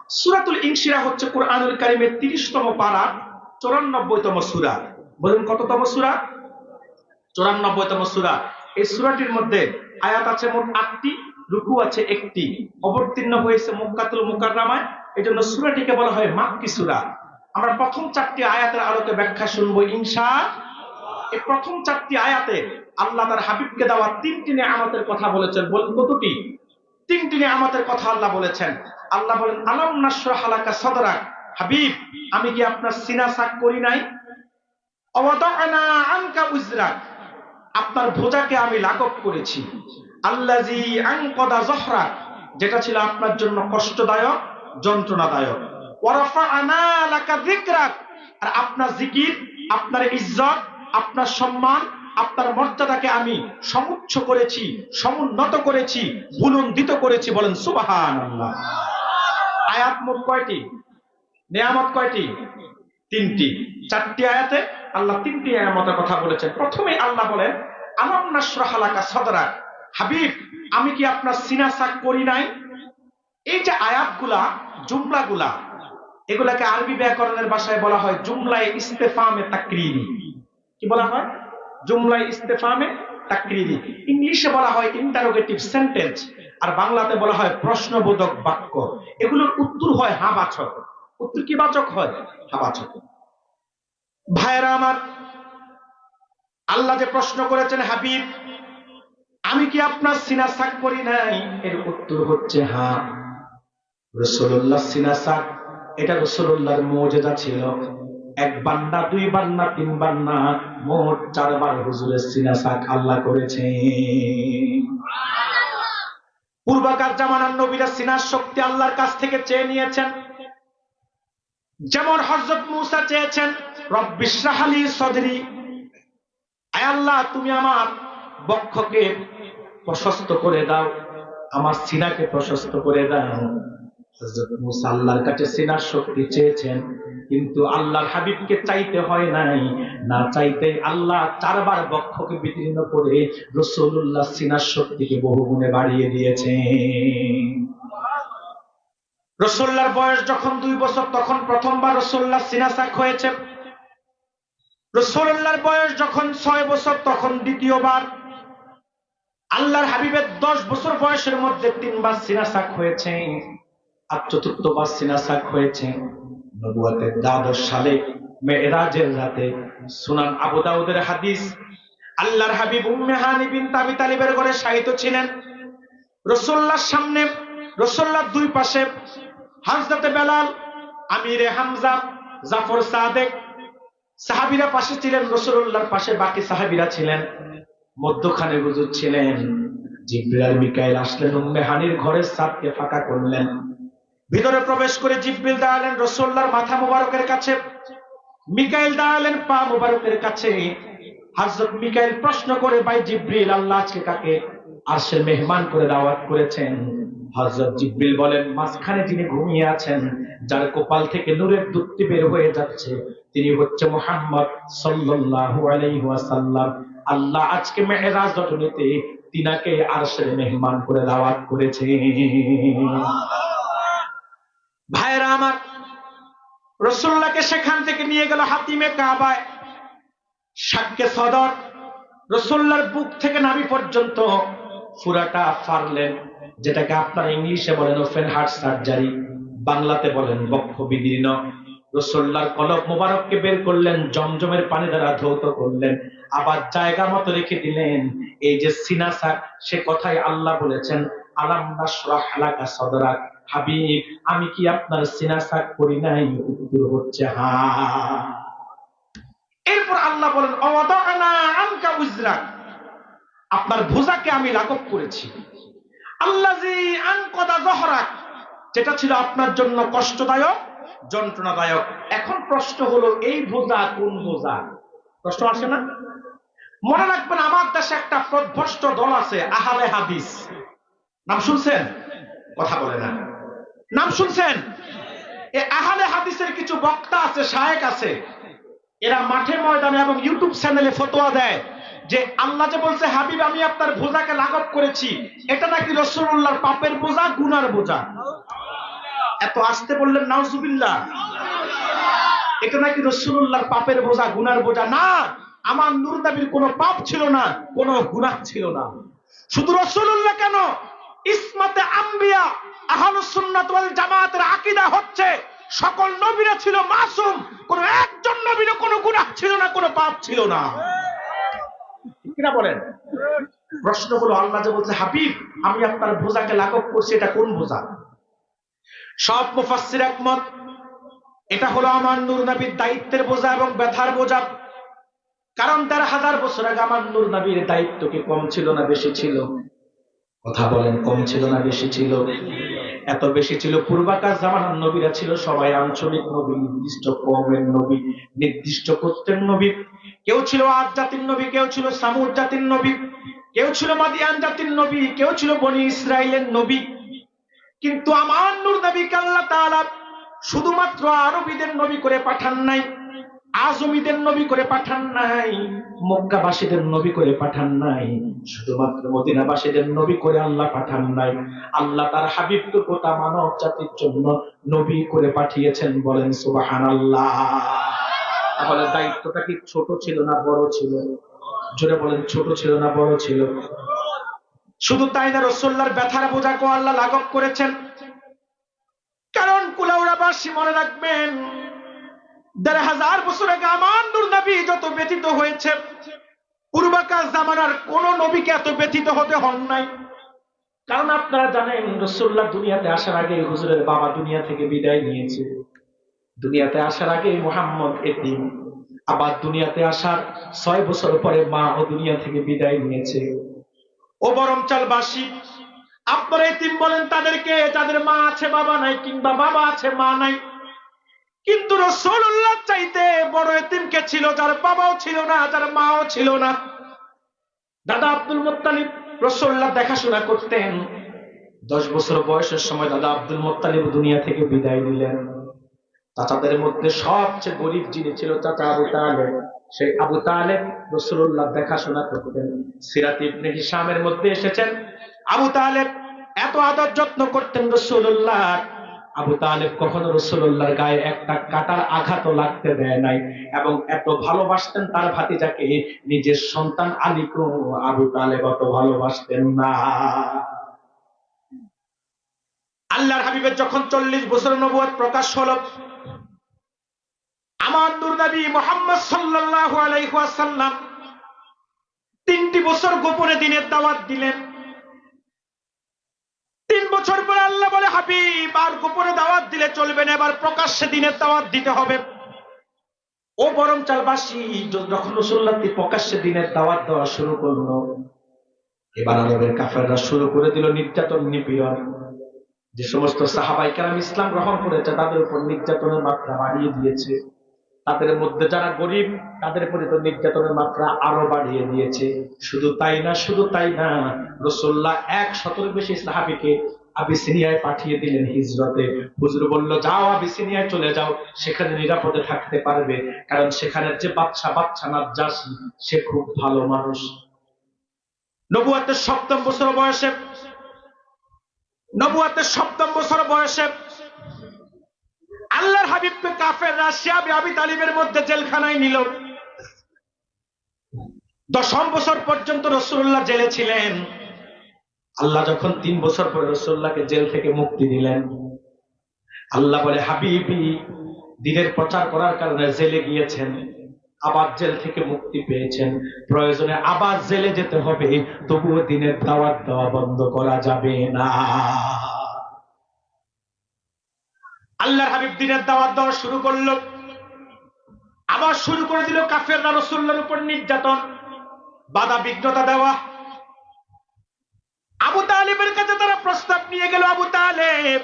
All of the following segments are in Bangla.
সূরাতুল ইনশিরাহ হচ্ছে কোরআনুল কারীমের 30তম পারা 94তম সূরা। বলুন কততম সূরা? 94তম সূরা। এই সূরাটির মধ্যে আয়াত আছে মোট 8টি, রুকু আছে 1টি, অবতীর্ণ হয়েছে মক্কাতুল মুকাররমায়। এজন্য সূরাটিকে বলা হয় মাক্কি সূরা। আমরা প্রথম 4টি আয়াতের আলোকে ব্যাখ্যা শুনবো ইনশাআল্লাহ। এই প্রথম 4টি আয়াতে আল্লাহ তার হাবিবকে দেওয়া 3টি নিয়ামতের কথা বলেছেন। বলুন কতটি? 3টি নিয়ামতের কথা আল্লাহ বলেছেন। আল্লাহ বলেন আলাম নাশরাহ লাকা সাদরাক, হাবিব আমি কি আপনার সিনা সাক করি নাই? ওয়াদা'না আনকা উজরাক, আপনার বোঝাকে আমি লাঘব করেছি। আল্লাযী আনকাদা যহরাক, যেটা ছিল আপনার জন্য কষ্টদায়ক, যন্ত্রণাদায়ক। ওয়া রাফা'না লাকা যিকরাক, আর আপনার জিকির, আপনার ইজ্জত, আপনার সম্মান, আপনার মর্যাদাকে আমি সমুচ্চ করেছি, সমুন্নত করেছি, বুলন্দিত করেছি। বলেন সুবহানাল্লাহ। আয়াত মোট কয়টি? নিয়ামত কয়টি? 3টি। 4টি আয়াতে আল্লাহ 3টি নিয়ামতের কথা বলেছেন। প্রথমে আল্লাহ বলেন আলাম নাশরাহ লাকা সাদরাক, হাবিব আমি কি আপনার সিনা সাক করি নাই? এই যে আয়াতগুলা, জুমলাগুলা, এগুলাকে আরবি ব্যাকরণের ভাষায় বলা হয় জুমলায়ে ইস্তেফামে তাকরীরি। কি বলা হয়? জুমলায়ে ইস্তেফামে তাকরীরি। ইংলিশে বলা হয় ইন্টারোগেটিভ সেন্টেন্স, আর বাংলাতে বলা হয় প্রশ্নবোধক বাক্য। এগুলোর উত্তর হয় হ্যাঁ-বাচক। উত্তর কি বাচক হয়? হ্যাঁ-বাচক। ভাইয়েরা আমার, আল্লাহ যে প্রশ্ন করেছেন হাবিব আমি কি আপনার সিনা সাক করি নাই, এর উত্তর হচ্ছে হ্যাঁ। রাসূলুল্লাহ সিনা সাক, এটা রাসূলুল্লাহর মুজিজা ছিল। 1 বার না, 2 বার না, 3 বার না, মোট 4 বার হুজুরের সিনা সাক আল্লাহ করেছেন। পূর্বকার জামানার নবীরা সিনার শক্তি আল্লাহর কাছ থেকে চেয়ে নিয়েছেন। যেমন হযরত মূসা চেয়েছেন রব্বিশ রাহ লি সদরি, আয় আল্লাহ তুমি আমার বক্ষকে প্রশস্ত করে দাও, আমার সিনাকে প্রশস্ত করে দাও। হযরত মূসা আল্লাহর কাছে সিনার শক্তি চেয়েছেন, কিন্তু আল্লাহর হাবিবকে চাইতে হয় নাই। না চাইতে আল্লাহ 4 বার বক্ষকে বিদীর্ণ করে রাসূলুল্লাহ সিনার শক্তিকে বহুগুণে বাড়িয়ে দিয়েছেন। রাসূলুল্লাহর বয়স যখন 2 বছর তখন প্রথমবার রাসূলুল্লাহ সিনা সাক হয়েছে। রাসূলুল্লাহর বয়স যখন 6 বছর তখন দ্বিতীয়বার। আল্লাহর হাবিবের 10 বছর বয়সের মধ্যে 3 বার সিনা সাক হয়েছে, আর 4র্থবার সিনা সাক হয়েছে নবুয়তের 12 সালে মেরাজের রাতে। সুনান আবু দাউদের হাদিস, আল্লাহর হাবিব উম্মে হানি বিনত আবি তালিবের ঘরে শায়িত ছিলেন। রাসূলুল্লাহর সামনে, রাসূলুল্লাহর 2 পাশে হযরতে বেলাল, আমিরে হামজা, জাফর সাদেক সাহাবীরা পাশে ছিলেন, রাসূলুল্লাহর পাশে বাকি সাহাবীরা ছিলেন। মধ্যখানে হুজুর ছিলেন। জিবরিল আর মিকাইল আসলেন, উম্মে হানির ঘরের ছাদকে ফাঁকা করলেন। ভিতরে প্রবেশ করে জিবরিল দাঁড়ালেন রাসূলুল্লাহর মাথা মুবারকের কাছে, মিকাইল দাঁড়ালেন পা মুবারকের কাছে। হযরত মিকাইল প্রশ্ন করে, ভাই জিবরিল আল্লাহ আজকে কাকে আরশের মেহমান করে দাওয়াত করেছেন? হযরত জিবরিল বলেন, মাঝখানে যিনি ঘুমিয়ে আছেন, যার কপাল থেকে নূরের দুধটি বের হয়ে যাচ্ছে, তিনি হচ্ছে মুহাম্মদ সাল্লাল্লাহু আলাইহি ওয়াসাল্লাম। আল্লাহ আজকে মেরাজ রজনীতে তিনাকে আরশের মেহমান করে দাওয়াত করেছে। ভাইরা আমার, রাসূলুল্লাহকে সেখান থেকে নিয়ে গেল হাতিমে কাবায়, শাক্কে সদর। রাসূলুল্লাহর বুক থেকে নাভি পর্যন্ত পুরাটা ফাড়লেন, যেটাকে আপনারা ইংলিশে বলেন ওপেন হার্ট সার্জারি, বাংলাতে বলেন বক্ষ বিদীর্ণ। রাসূলুল্লাহর কলব মোবারককে বের করলেন, জমজমের পানি দ্বারা ধৌত করলেন, আবার জায়গা মতো রেখে দিলেন। এই যে সিনা সাক, সে কথাই আল্লাহ বলেছেন আলাম নাশরাহ লাকা সাদরাক, হাবিব আমি কি আপনার সিনা সাক করি নাই? উত্তর হচ্ছে হ্যাঁ। এরপর আল্লাহ বলেন ওয়াদা'না আনকা উজরাক, আপনার বোঝাকে আমি লাঘব করেছি। আল্লাযী আনকাদা যহরাক, যেটা ছিল আপনার জন্য কষ্টদায়ক, যন্ত্রণাদায়ক। এখন প্রশ্ন হলো এই বোঝা কোন বোঝা? প্রশ্ন আসে না? মনে রাখবেন আমার দেশে একটা পথভ্রষ্ট দল আছে, আহলে হাদিস। নাম শুনছেন? কথা বলে না। নাম শুনছেন? এই আহলে হাদিসের কিছু বক্তা আছে, শায়েখ আছে, এরা মাঠে ময়দানে এবং ইউটিউব চ্যানেলে ফতোয়া দেয় যে আল্লাহ যে বলছে হাবিব আমি আপনার বোঝাকে লাঘব করেছি, এটা নাকি রাসূলুল্লাহর পাপের বোঝা, গুনার বোঝা। এত আসতে বললেন নাউজুবিল্লাহ। এটা নাকি রাসূলুল্লাহর পাপের বোঝা, গুনার বোঝা না। আমার নূর নবীর কোনো পাপ ছিল না, কোনো গুনাহ ছিল না। শুধু রাসূলুল্লাহ কেন, ইসমাতে আম্বিয়া আহলুস সুন্নাত ওয়াল জামাতের আকীদা হচ্ছে সকল নবীরা ছিল মাসুম, কোন একজন নবীর কোনো গুনাহ ছিল না, কোনো পাপ ছিল না। কিনা বলেন? প্রশ্ন হলো, আল্লাহ যে বলছে হাবিব আমি আপনার বোঝাকে লাঘব করছি, এটা কোন বোঝা? সব মুফাসসির একমত, এটা হলো আমার নূর নবীর দায়িত্বের বোঝা এবং ব্যথার বোঝা। কারণ ১৩,০০০ বছর আগে আমার নূর নবীর দায়িত্ব কি কম ছিল না বেশি ছিল? কথা বলেন, কম ছিল না বেশি ছিল? এত বেশি ছিল, পূর্বাকার জামানার নবীরা ছিল সবাই আঞ্চলিক নবী, নির্দিষ্ট কওমের নবী, নির্দিষ্ট গোত্রের নবী। কেউ ছিল আদ জাতির নবী, কেউ ছিল সামুদ জাতির নবী, কেউ ছিল মাদিয়ান জাতির নবী, কেউ ছিল বনি ইসরাইলের নবী। কিন্তু আমার নূর নবীকে আল্লাহ তাআলা শুধুমাত্র আরবীদের নবী করে পাঠান নাই, আজমিদের নবী করে পাঠান নাই, মক্কাবাসীদের নবী করে পাঠান নাই, শুধুমাত্র মদিনাবাসীদের নবী করে আল্লাহ পাঠান নাই। আল্লাহ তার হাবিবকে গোটা মানব জাতির জন্য নবী করে পাঠিয়েছেন। বলেন সুবহানাল্লাহ। তাহলে দায়িত্বটা কি ছোট ছিল না বড় ছিল? জোরে বলেন, ছোট ছিল না বড় ছিল? শুধু তাই না, রাসূলুল্লাহর ব্যথার বোঝাকে আল্লাহ লাঘব করেছেন। কারণ কুলাউড়াবাসী মনে রাখবেন, ১৫০০ বছর আগে আমার নূর নবী যত ব্যথিত হয়েছে, পূর্বাকার জামানার কোন নবীকে এত ব্যথিত হতে হন নাই। কারণ আপনারা জানেন, রাসূলুল্লাহ দুনিয়াতে আসার আগে হুজুরের বাবা দুনিয়া থেকে বিদায় নিয়েছে। দুনিয়াতে আসার আগে মুহাম্মদ এতিম, আবার দুনিয়াতে আসার ৬ বছর পরে মা ও দুনিয়া থেকে বিদায় নিয়েছে। ও বরমচালবাসী, আপনারা এতিম বলেন তাদেরকে যাদের মা আছে বাবা নাই, কিংবা বাবা আছে মা নাই। কিন্তু রাসূলুল্লাহ চাইতে বড় এতিমকে ছিল যার বাবাও ছিল না, যার মাও ছিল না। দাদা আব্দুল মুত্তালিব রাসূলুল্লাহ দেখাশোনা করতেন। ১০ বছর বয়সের সময় দাদা আব্দুল মুত্তালিব দুনিয়া থেকে বিদায় নিলেন। চাচাদের মধ্যে সবচেয়ে গরিব যিনি ছিল চাচা আবু তালেব, সেই আবু তালেব রাসূলুল্লাহ দেখাশোনা করতেন। সিরাত ইবনে হিশামের মধ্যে এসেছেন, আবু তালেব এত আদর যত্ন করতেন রাসূলুল্লাহ। আবু তালেব কখনো রাসূলুল্লাহর গায়ে একটা কাটার আঘাতও লাগতে দেয় নাই, এবং এত ভালোবাসতেন তার ভাতিজাকে, নিজের সন্তান আলীকেও আবু তালেব অত ভালোবাসতেন না। আল্লাহর হাবিবের যখন ৪০ বছর নবুয়ত প্রকাশ হলো, আমার নূর নবী মুহাম্মদ সাল্লাল্লাহু আলাইহি ওয়াসাল্লাম ৩টি বছর গোপনে দ্বীনের দাওয়াত দিলেন। ৩ বছর পর আল্লাহ বলে, হাবিব আর গোপনে দাওয়াত দিলে চলবে না, এবার প্রকাশ্যে দ্বীনের দাওয়াত দিতে হবে। ও বরমচালবাসী, যখন রাসূলুল্লাহ প্রকাশ্যে দ্বীনের দাওয়াত দেওয়া শুরু করলো, এবার আরবের কাফেররা শুরু করে দিল নির্যাতন নিপীড়ন। যে সমস্ত সাহাবায়ে কেরাম ইসলাম গ্রহণ করেছে তাদের উপর নির্যাতনের মাত্রা বাড়িয়ে দিয়েছে। তাদের মধ্যে যারা গরিব তাদের প্রতি তো নির্যাতনের মাত্রা আরো বাড়িয়ে দিয়েছে। শুধু তাই না, শুধু তাই না, রাসূলুল্লাহ ১০০-এর বেশি সাহাবীকে আবিসিনিয়ায় পাঠিয়ে দিলেন হিজরতে। হুজুর বলল, যাও আবিসিনিয়ায় চলে যাও, সেখানে নিরাপদে থাকতে পারবে, কারণ সেখানের যে বাদশা নাজ্জাশী সে খুব ভালো মানুষ। নবুয়তের ৭ম বছর বয়সে, নবুয়তের ৭ম বছর বয়সে আল্লাহর হাবিবকে কাফেররা শিয়াবে আবি তালিবের মধ্যে জেলখানায় নিল। ১০ম বছর পর্যন্ত রাসূলুল্লাহ জেলে ছিলেন। আল্লাহ যখন ৩ বছর পরে রাসূলুল্লাহকে জেল থেকে মুক্তি দিলেন, আল্লাহ বলে, হাবিবি দ্বীনের প্রচার করার কারণে জেলে গিয়েছেন, আবার জেল থেকে মুক্তি পেয়েছেন, প্রয়োজনে আবার জেলে যেতে হবে, তবুও দ্বীনের দাওয়াত দেওয়া বন্ধ করা যাবে না। আল্লাহর হাবিব দ্বীনের দাওয়াত দেওয়া শুরু করলো। আবার শুরু করে দিল কাফেররা রাসূলুল্লাহর উপর নির্যাতন, বাধা বিঘ্নতা দেওয়া। আবু তালেবের কাছে তারা প্রস্তাব নিয়ে গেল, আবু তালেব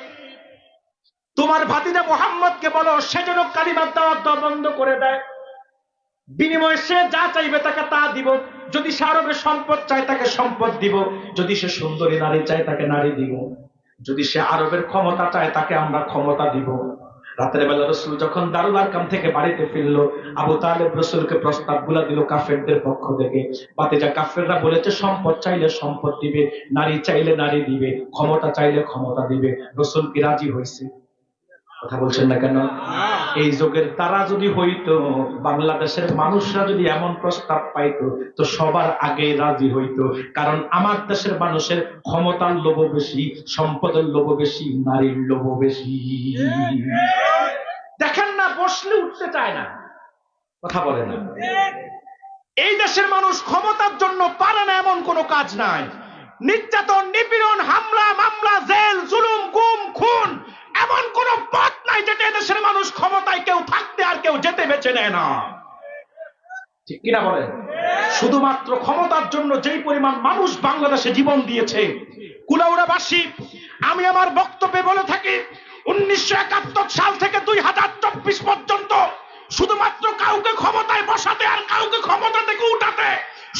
তোমার ভাতিজা মুহাম্মদকে বলো সে যেন কালিমার দাওয়াত দেওয়া বন্ধ করে দেয়, বিনিময়ে সে যা চাইবে তাকে তা দিব। যদি সে আরবের সম্পদ চায় তাকে সম্পদ দিব, যদি সে সুন্দরী নারী চায় তাকে নারী দিব, যদি সে আরবের ক্ষমতা চায় তাকে আমরা ক্ষমতা দিব। রাতের বেলা রাসূল যখন দারুল আরকাম থেকে বাড়িতে ফিরল, আবু তালেব রাসূলকে প্রস্তাবগুলো দিল কাফেরদের পক্ষ থেকে। ভাতিজা কাফেররা বলেছে সম্পদ চাইলে সম্পদ দিবে, নারী চাইলে নারী দিবে, ক্ষমতা চাইলে ক্ষমতা দিবে। রাসূল কি রাজি হয়েছে? কথা বলছেন না কেন? এই যুগের তারা যদি হইতো, বাংলাদেশের মানুষরা যদি এমন প্রস্তাব পাইতো, তো সবার আগে রাজি হইতো। কারণ আমার দেশের মানুষের ক্ষমতার লোভ বেশি, সম্পদের লোভ বেশি, নারীর লোভ বেশি। দেখেন না, বসলে উঠতে চায় না, কথা বলে না। এই দেশের মানুষ ক্ষমতার জন্য পারে না এমন কোনো কাজ নাই। নির্যাতন, নিপীড়ন, হামলা, মামলা, জেল, জুলুম, গুম, খুন, এমন কোন পথ নাই যেটা দেশের মানুষ ক্ষমতায় কেউ থাকতে আর কেউ যেতে বেছে নেয় না। ঠিক কিনা বলেন? শুধুমাত্র ক্ষমতার জন্য যেই পরিমাণ মানুষ বাংলাদেশে জীবন দিয়েছে, কুলাউড়াবাসী, আমি আমার বক্তব্যে বলে থাকি, 1971 সাল থেকে 2024 পর্যন্ত শুধুমাত্র কাউকে ক্ষমতায় বসাতে আর কাউকে ক্ষমতা থেকে উঠাতে,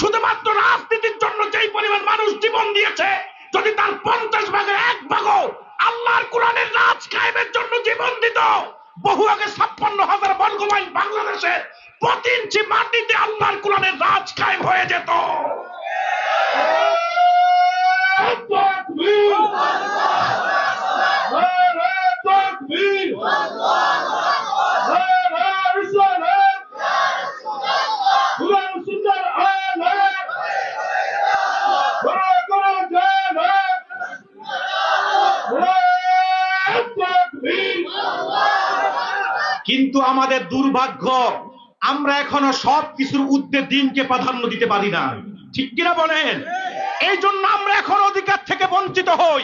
শুধুমাত্র রাজনীতির জন্য যেই পরিমাণ মানুষ জীবন দিয়েছে, যদি তার 50 ভাগের 1 ভাগও আল্লাহর কোরআনের রাজ কায়েমের জন্য জীবন দিত, বহু আগে 56,000 বর্গমাইল বাংলাদেশে প্রতি ইঞ্চি মাটিতে আল্লাহর কোরআনের রাজ কায়েম হয়ে যেত। কিন্তু আমাদের দুর্ভাগ্য, আমরা এখনো সব কিছুর ঊর্ধ্বে দিনকে প্রাধান্য দিতে পারি না। ঠিক কিনা বলেন? এই জন্য আমরা এখনো অধিকার থেকে বঞ্চিত হই,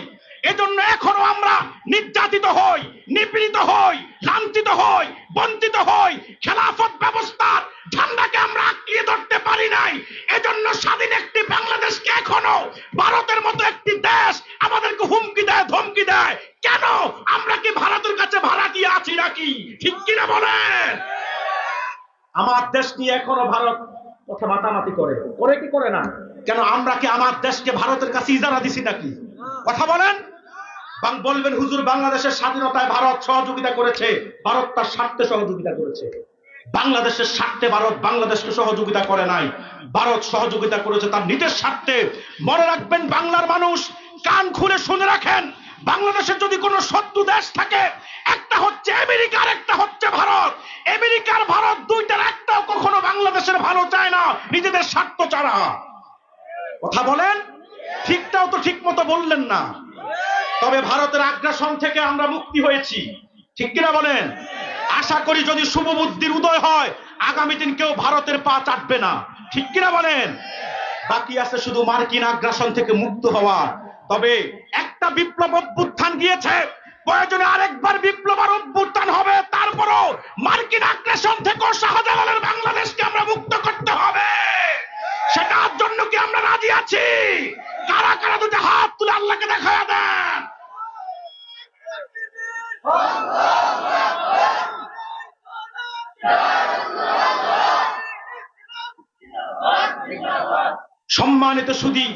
এজন্য এখনো আমরা নির্যাতিত হই, নিপীড়িত হই, লাঞ্ছিত হই, বঞ্চিত হই। খেলাফত ব্যবস্থার ঝান্ডাকে আমরা আঁকড়িয়ে ধরতে পারি নাই। এজন্য স্বাধীন একটি বাংলাদেশকে এখনো ভারতের মতো একটি দেশ আমাদেরকে হুমকি দেয়, ধমকি দেয়। কেন? আমরা কি ভারতের কাছে ভাড়া দিয়ে আছি নাকি? ঠিক কিনা বলেন? আমার দেশ নিয়ে এখনো ভারত কথা মাতামাতি করে কি করে না? কেন? আমরা কি আমার দেশকে ভারতের কাছে ইজারা দিছি নাকি? কথা বলেন। বলবেন হুজুর, বাংলাদেশের স্বাধীনতায় ভারত সহযোগিতা করেছে। ভারত তার স্বার্থে সহযোগিতা করেছে। বাংলাদেশের স্বার্থে ভারত বাংলাদেশকে সহযোগিতা করে নাই। ভারত সহযোগিতা করেছে তার নিজের স্বার্থে। মনে রাখবেন বাংলার মানুষ, কান খুলে শুনে রাখেন, বাংলাদেশের যদি কোনো শত্রু দেশ থাকে, একটা হচ্ছে আমেরিকা আর একটা হচ্ছে ভারত। আমেরিকার ভারত দুইটার একটাও কখনো বাংলাদেশের ভালো চায় না, নিজেদের স্বার্থ ছাড়া। কথা বলেন। ঠিকটাও তো ঠিক মতো বললেন না। তবে ভারতের আগ্রাসন থেকে আমরা মুক্তি হয়েছি। ঠিক কিনা বলেন? আশা করি যদি শুভ বুদ্ধির উদয় হয়, আগামী দিন কেউ ভারতের পা চাটবে না। ঠিক কিনা বলেন? বাকি আছে শুধু মার্কিন আগ্রাসন থেকে মুক্ত হওয়া। তবে একটা বিপ্লব অভ্যুত্থান গিয়েছে, প্রয়োজনে আরেকবার বিপ্লব আর অভ্যুত্থান হবে। তারপরও মার্কিন আগ্রাসন থেকে শাহজালালের বাংলাদেশকে আমরা মুক্ত করতে হবে। সেটার জন্য কি আমরা রাজি আছি? কারা কারা দুটো হাত তুলে আল্লাহকে দেখায়া দেন। সম্মানিত সুধী,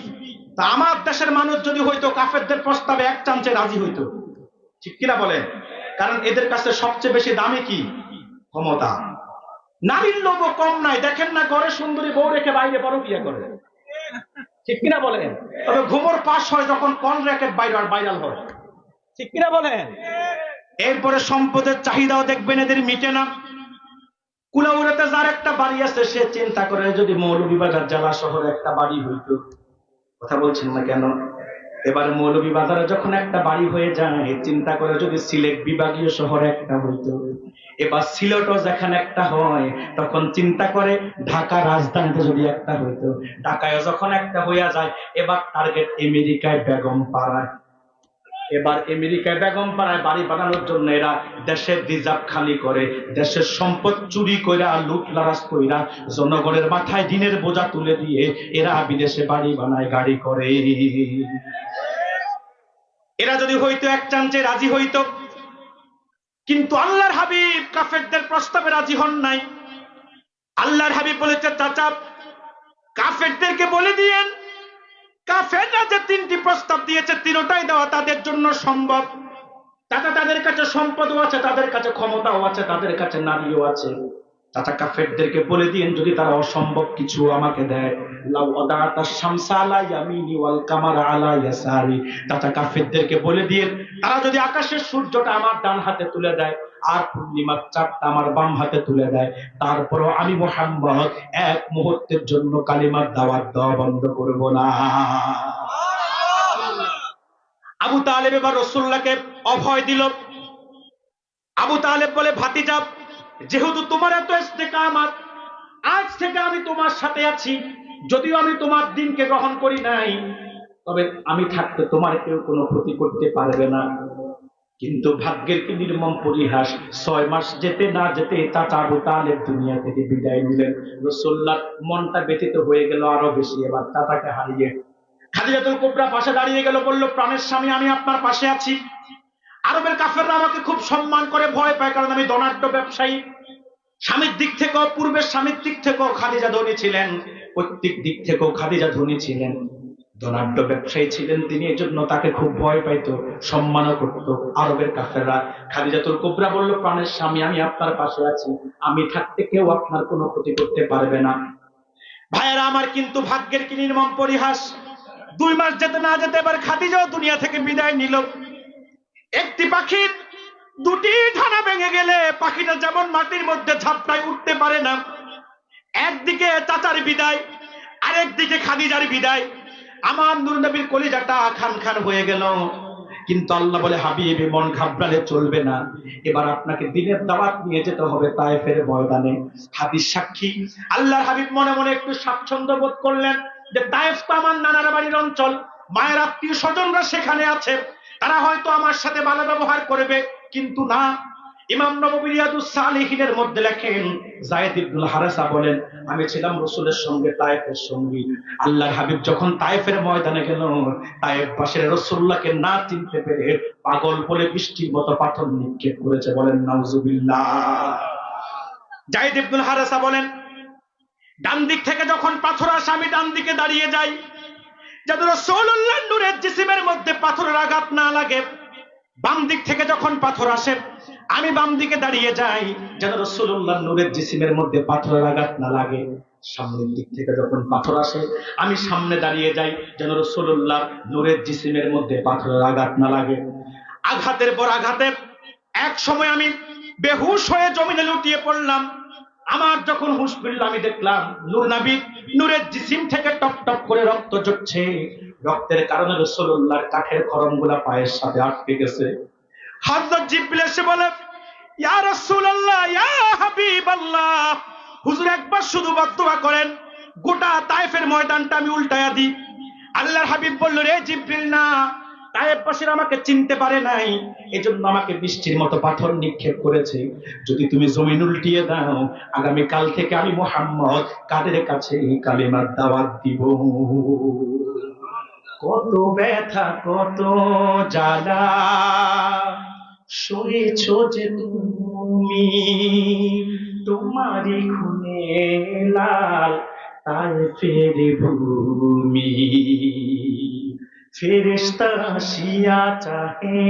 তা আমার দেশের মানুষ যদি হয়তো কাফেরদের প্রস্তাবে এক চান্সে রাজি হইতো। ঠিক কিনা বলেন? কারণ এদের কাছে সবচেয়ে বেশি দামি কি? ক্ষমতা। নারীর লোভ কম নাই। দেখেন না, ঘরে সুন্দরী বউ রেখে বাইরে বড় বিয়ে করে। ঠিক কিনা বলেন? তবে ঘুমোর পাশ হয় যখন কল র্যাকেট ভাইরাল হয়। ঠিক কিনা বলেন? এরপরে সম্পদের চাহিদাও দেখবেন এদের মিটে না। কুলাউড়াতে যার একটা বাড়ি আছে, সে চিন্তা করে যদি মৌলভীবাজার জেলা শহরে একটা বাড়ি হইতো। কথা বলছেন না কেন? এবার মৌলভীবাজারে যখন একটা বাড়ি হয়ে যায়, চিন্তা করে যদি সিলেট বিভাগীয় শহরে একটা হইতো। এবার সিলেটও যেখানে একটা হয়, তখন চিন্তা করে ঢাকা রাজধানীতে যদি একটা হইতো। ঢাকায় যখন একটা হইয়া যায়, এবার টার্গেট আমেরিকায় বেগম পাড়ায়। এবার আমেরিকায় বেগম পাড়ায় বাড়ি বানানোর জন্য এরা দেশের রিজার্ভ খালি করে, দেশের সম্পদ চুরি কইরা, লুটলারাজ কইরা, জনগণের মাথায় দিনের বোঝা তুলে দিয়ে এরা বিদেশে বাড়ি বানায়, গাড়ি করে। এরা যদি হইতো এক চান্সে রাজি হইতো। কিন্তু আল্লাহর হাবিব কাফেরদের প্রস্তাবে রাজি হন নাই। আল্লাহর হাবিব বলেছে, চাচা কাফেরদেরকে বলে দিয়েন, কাফেররা যে 3টি প্রস্তাব দিয়েছে, 3টাই দেওয়া তাদের জন্য সম্ভব। তাদের কাছে সম্পদও আছে, তাদের কাছে ক্ষমতাও আছে, তাদের কাছে নারীও আছে। চাচা কাফেরদেরকে বলে দিন যদি তারা অসম্ভব কিছু আমাকে দেয়, লাউ ওয়াদাতা শামসা আলা ইয়ামিনি ওয়াল কামারা আলা ইয়াসারি, চাচা কাফেরদেরকে বলে দিন তারা যদি আকাশের সূর্যটা আমার ডান হাতে তুলে দেয় আর পূর্ণিমার চাঁদটা আমার বাম হাতে তুলে দেয়, তারপরও আমি মুহাম্মদ এক মুহূর্তের জন্য কালিমার দাওয়াত দেওয়া বন্ধ করব না। আবু তালেব এবার রাসূলুল্লাহকে অভয় দিল। আবু তালেব বলে, ভাতিজা, যেহেতু তোমার এত ইস্তেকামাত, আজ থেকে আমি তোমার সাথে আছি। যদিও আমি তোমার দিনকে গ্রহণ করি নাই, তবে আমি থাকতে তোমার কেউ কোনো ক্ষতি করতে পারবে না। কিন্তু ভাগ্যের কি নির্মম পরিহাস, 6 মাস যেতে না যেতে চাচা আবু তালেব দুনিয়া থেকে বিদায় নিলেন। রাসূলুল্লাহ মনটা ব্যথিত হয়ে গেল আরো বেশি, এবার চাচাকে হারিয়ে। খাদিজাতুল কুবরা পাশে দাঁড়িয়ে গেল, বলল, প্রাণের স্বামী, আমি আপনার পাশে আছি। আরবের কাফেররা আমাকে খুব সম্মান করে, ভয় পায়, কারণ আমি ধনাঢ্য ব্যবসায়ী। স্বামীর দিক থেকেও, পূর্বের স্বামীর দিক থেকেও খাদিজা ধনী ছিলেন, প্রত্যেক দিক থেকেও খাদিজা ধনী ছিলেন, ধনাঢ্য ব্যবসায়ী ছিলেন তিনি, এই জন্য তাকে খুব ভয় পাইতো, সম্মানও করত আরবের কাফেররা। খাদিজাতুল কুবরা বলল, প্রাণের স্বামী, আমি আপনার পাশে আছি, আমি থাকতে কেউ আপনার কোনো ক্ষতি করতে পারবে না। ভাইয়েরা আমার, কিন্তু ভাগ্যের কি নির্মম পরিহাস, 2 মাস যেতে না যেতে এবার খাদিজাও দুনিয়া থেকে বিদায় নিল। একটি পাখির 2টি ডানা ভেঙে গেলে পাখিটা যেমন মাটির মধ্যে ঝাপটায় উঠতে পারে না, একদিকে চাচার বিদায়, আরেকদিকে খাদিজার বিদায়, আমার নূর নবীর কলিজাটা খান খান হয়ে গেল। কিন্তু আল্লাহ বলে, হাবিব, মন ঘাবড়ালে চলবে না, এবার আপনাকে দিনের দাওয়াত নিয়ে যেতে হবে তায়েফের ময়দানে। হাদিস সাক্ষী, আল্লাহর হাবিব মনে মনে একটু স্বাচ্ছন্দ্য বোধ করলেন যে তায়েফ তো আমার নানার বাড়ির অঞ্চল, মায়ের আত্মীয় স্বজনরা সেখানে আছে, তারা হয়তো আমার সাথে ভালো ব্যবহার করবে। কিন্তু না, ইমাম নববী রিয়াদুস সালিহিনের মধ্যে লেখেন, যায়েদ ইবনুল হারেসা বলেন, আমি ছিলাম রাসূলের সঙ্গে তায়েফের সঙ্গী। আল্লাহর হাবিব যখন তায়েফের ময়দানে গেল, তায়েফবাসীরা রাসূলুল্লাহকে না চিনতে পেরে পাগল বলে বৃষ্টির মতো পাথর নিক্ষেপ করেছে। বলেন নাউজুবিল্লাহ। যায়েদ ইবনুল হারেসা বলেন, ডান দিক থেকে যখন পাথর আসে আমি ডান দিকে দাঁড়িয়ে যাই, যাতে রাসূলুল্লাহর নূরের জিসিমের মধ্যে পাথরের আঘাত না লাগে। বাম দিক থেকে যখন পাথর আসে আমি বাম দিকে দাঁড়িয়ে যাই, যেন রাসূলুল্লাহর নূরের জিসিমের মধ্যে পাথরের আঘাত না লাগে। সামনের দিক থেকে যখন পাথর আসে আমি সামনে দাঁড়িয়ে যাই, যেন রাসূলুল্লাহর নূরের জিসিমের মধ্যে পাথরের আঘাত না লাগে। আঘাতের পর আঘাতের এক সময় আমি বেহুশ হয়ে জমিনে লুটিয়ে পড়লাম। আমার যখন হুঁশ ফিরল, আমি দেখলাম নূর নবী নূরের জিসিম থেকে টপ টপ করে রক্ত ঝরছে। রক্তের কারণে রাসূলুল্লাহর কাঠের খড়মগুলা পায়ের সাথে আটকে গেছে। হযরত জিবরিল এসে বলে, ইয়া রাসূলুল্লাহ, ইয়া হাবিবাল্লাহ, হুজুর একবার শুধু বদদুয়া করেন, গোটা তায়েফের ময়দানটা আমি উল্টায়া দিই। আল্লাহর হাবিব বলল, রে জিবরিল, না, তায়েফবাসীরা আমাকে চিনতে পারে নাই, এজন্য আমাকে বৃষ্টির মতো পাথর নিক্ষেপ করেছে। যদি তুমি জমিন উল্টিয়ে দাও, আগামী কাল থেকে আমি মুহাম্মদ কাদের কাছে কালিমার দাওয়াত দিব। কত ব্যথা, কত জ্বালা সয়েছ যে তুমি, তোমারই খুনে লাল তায়েফের ভূমি। ফেরেশতা আসিয়া চাহে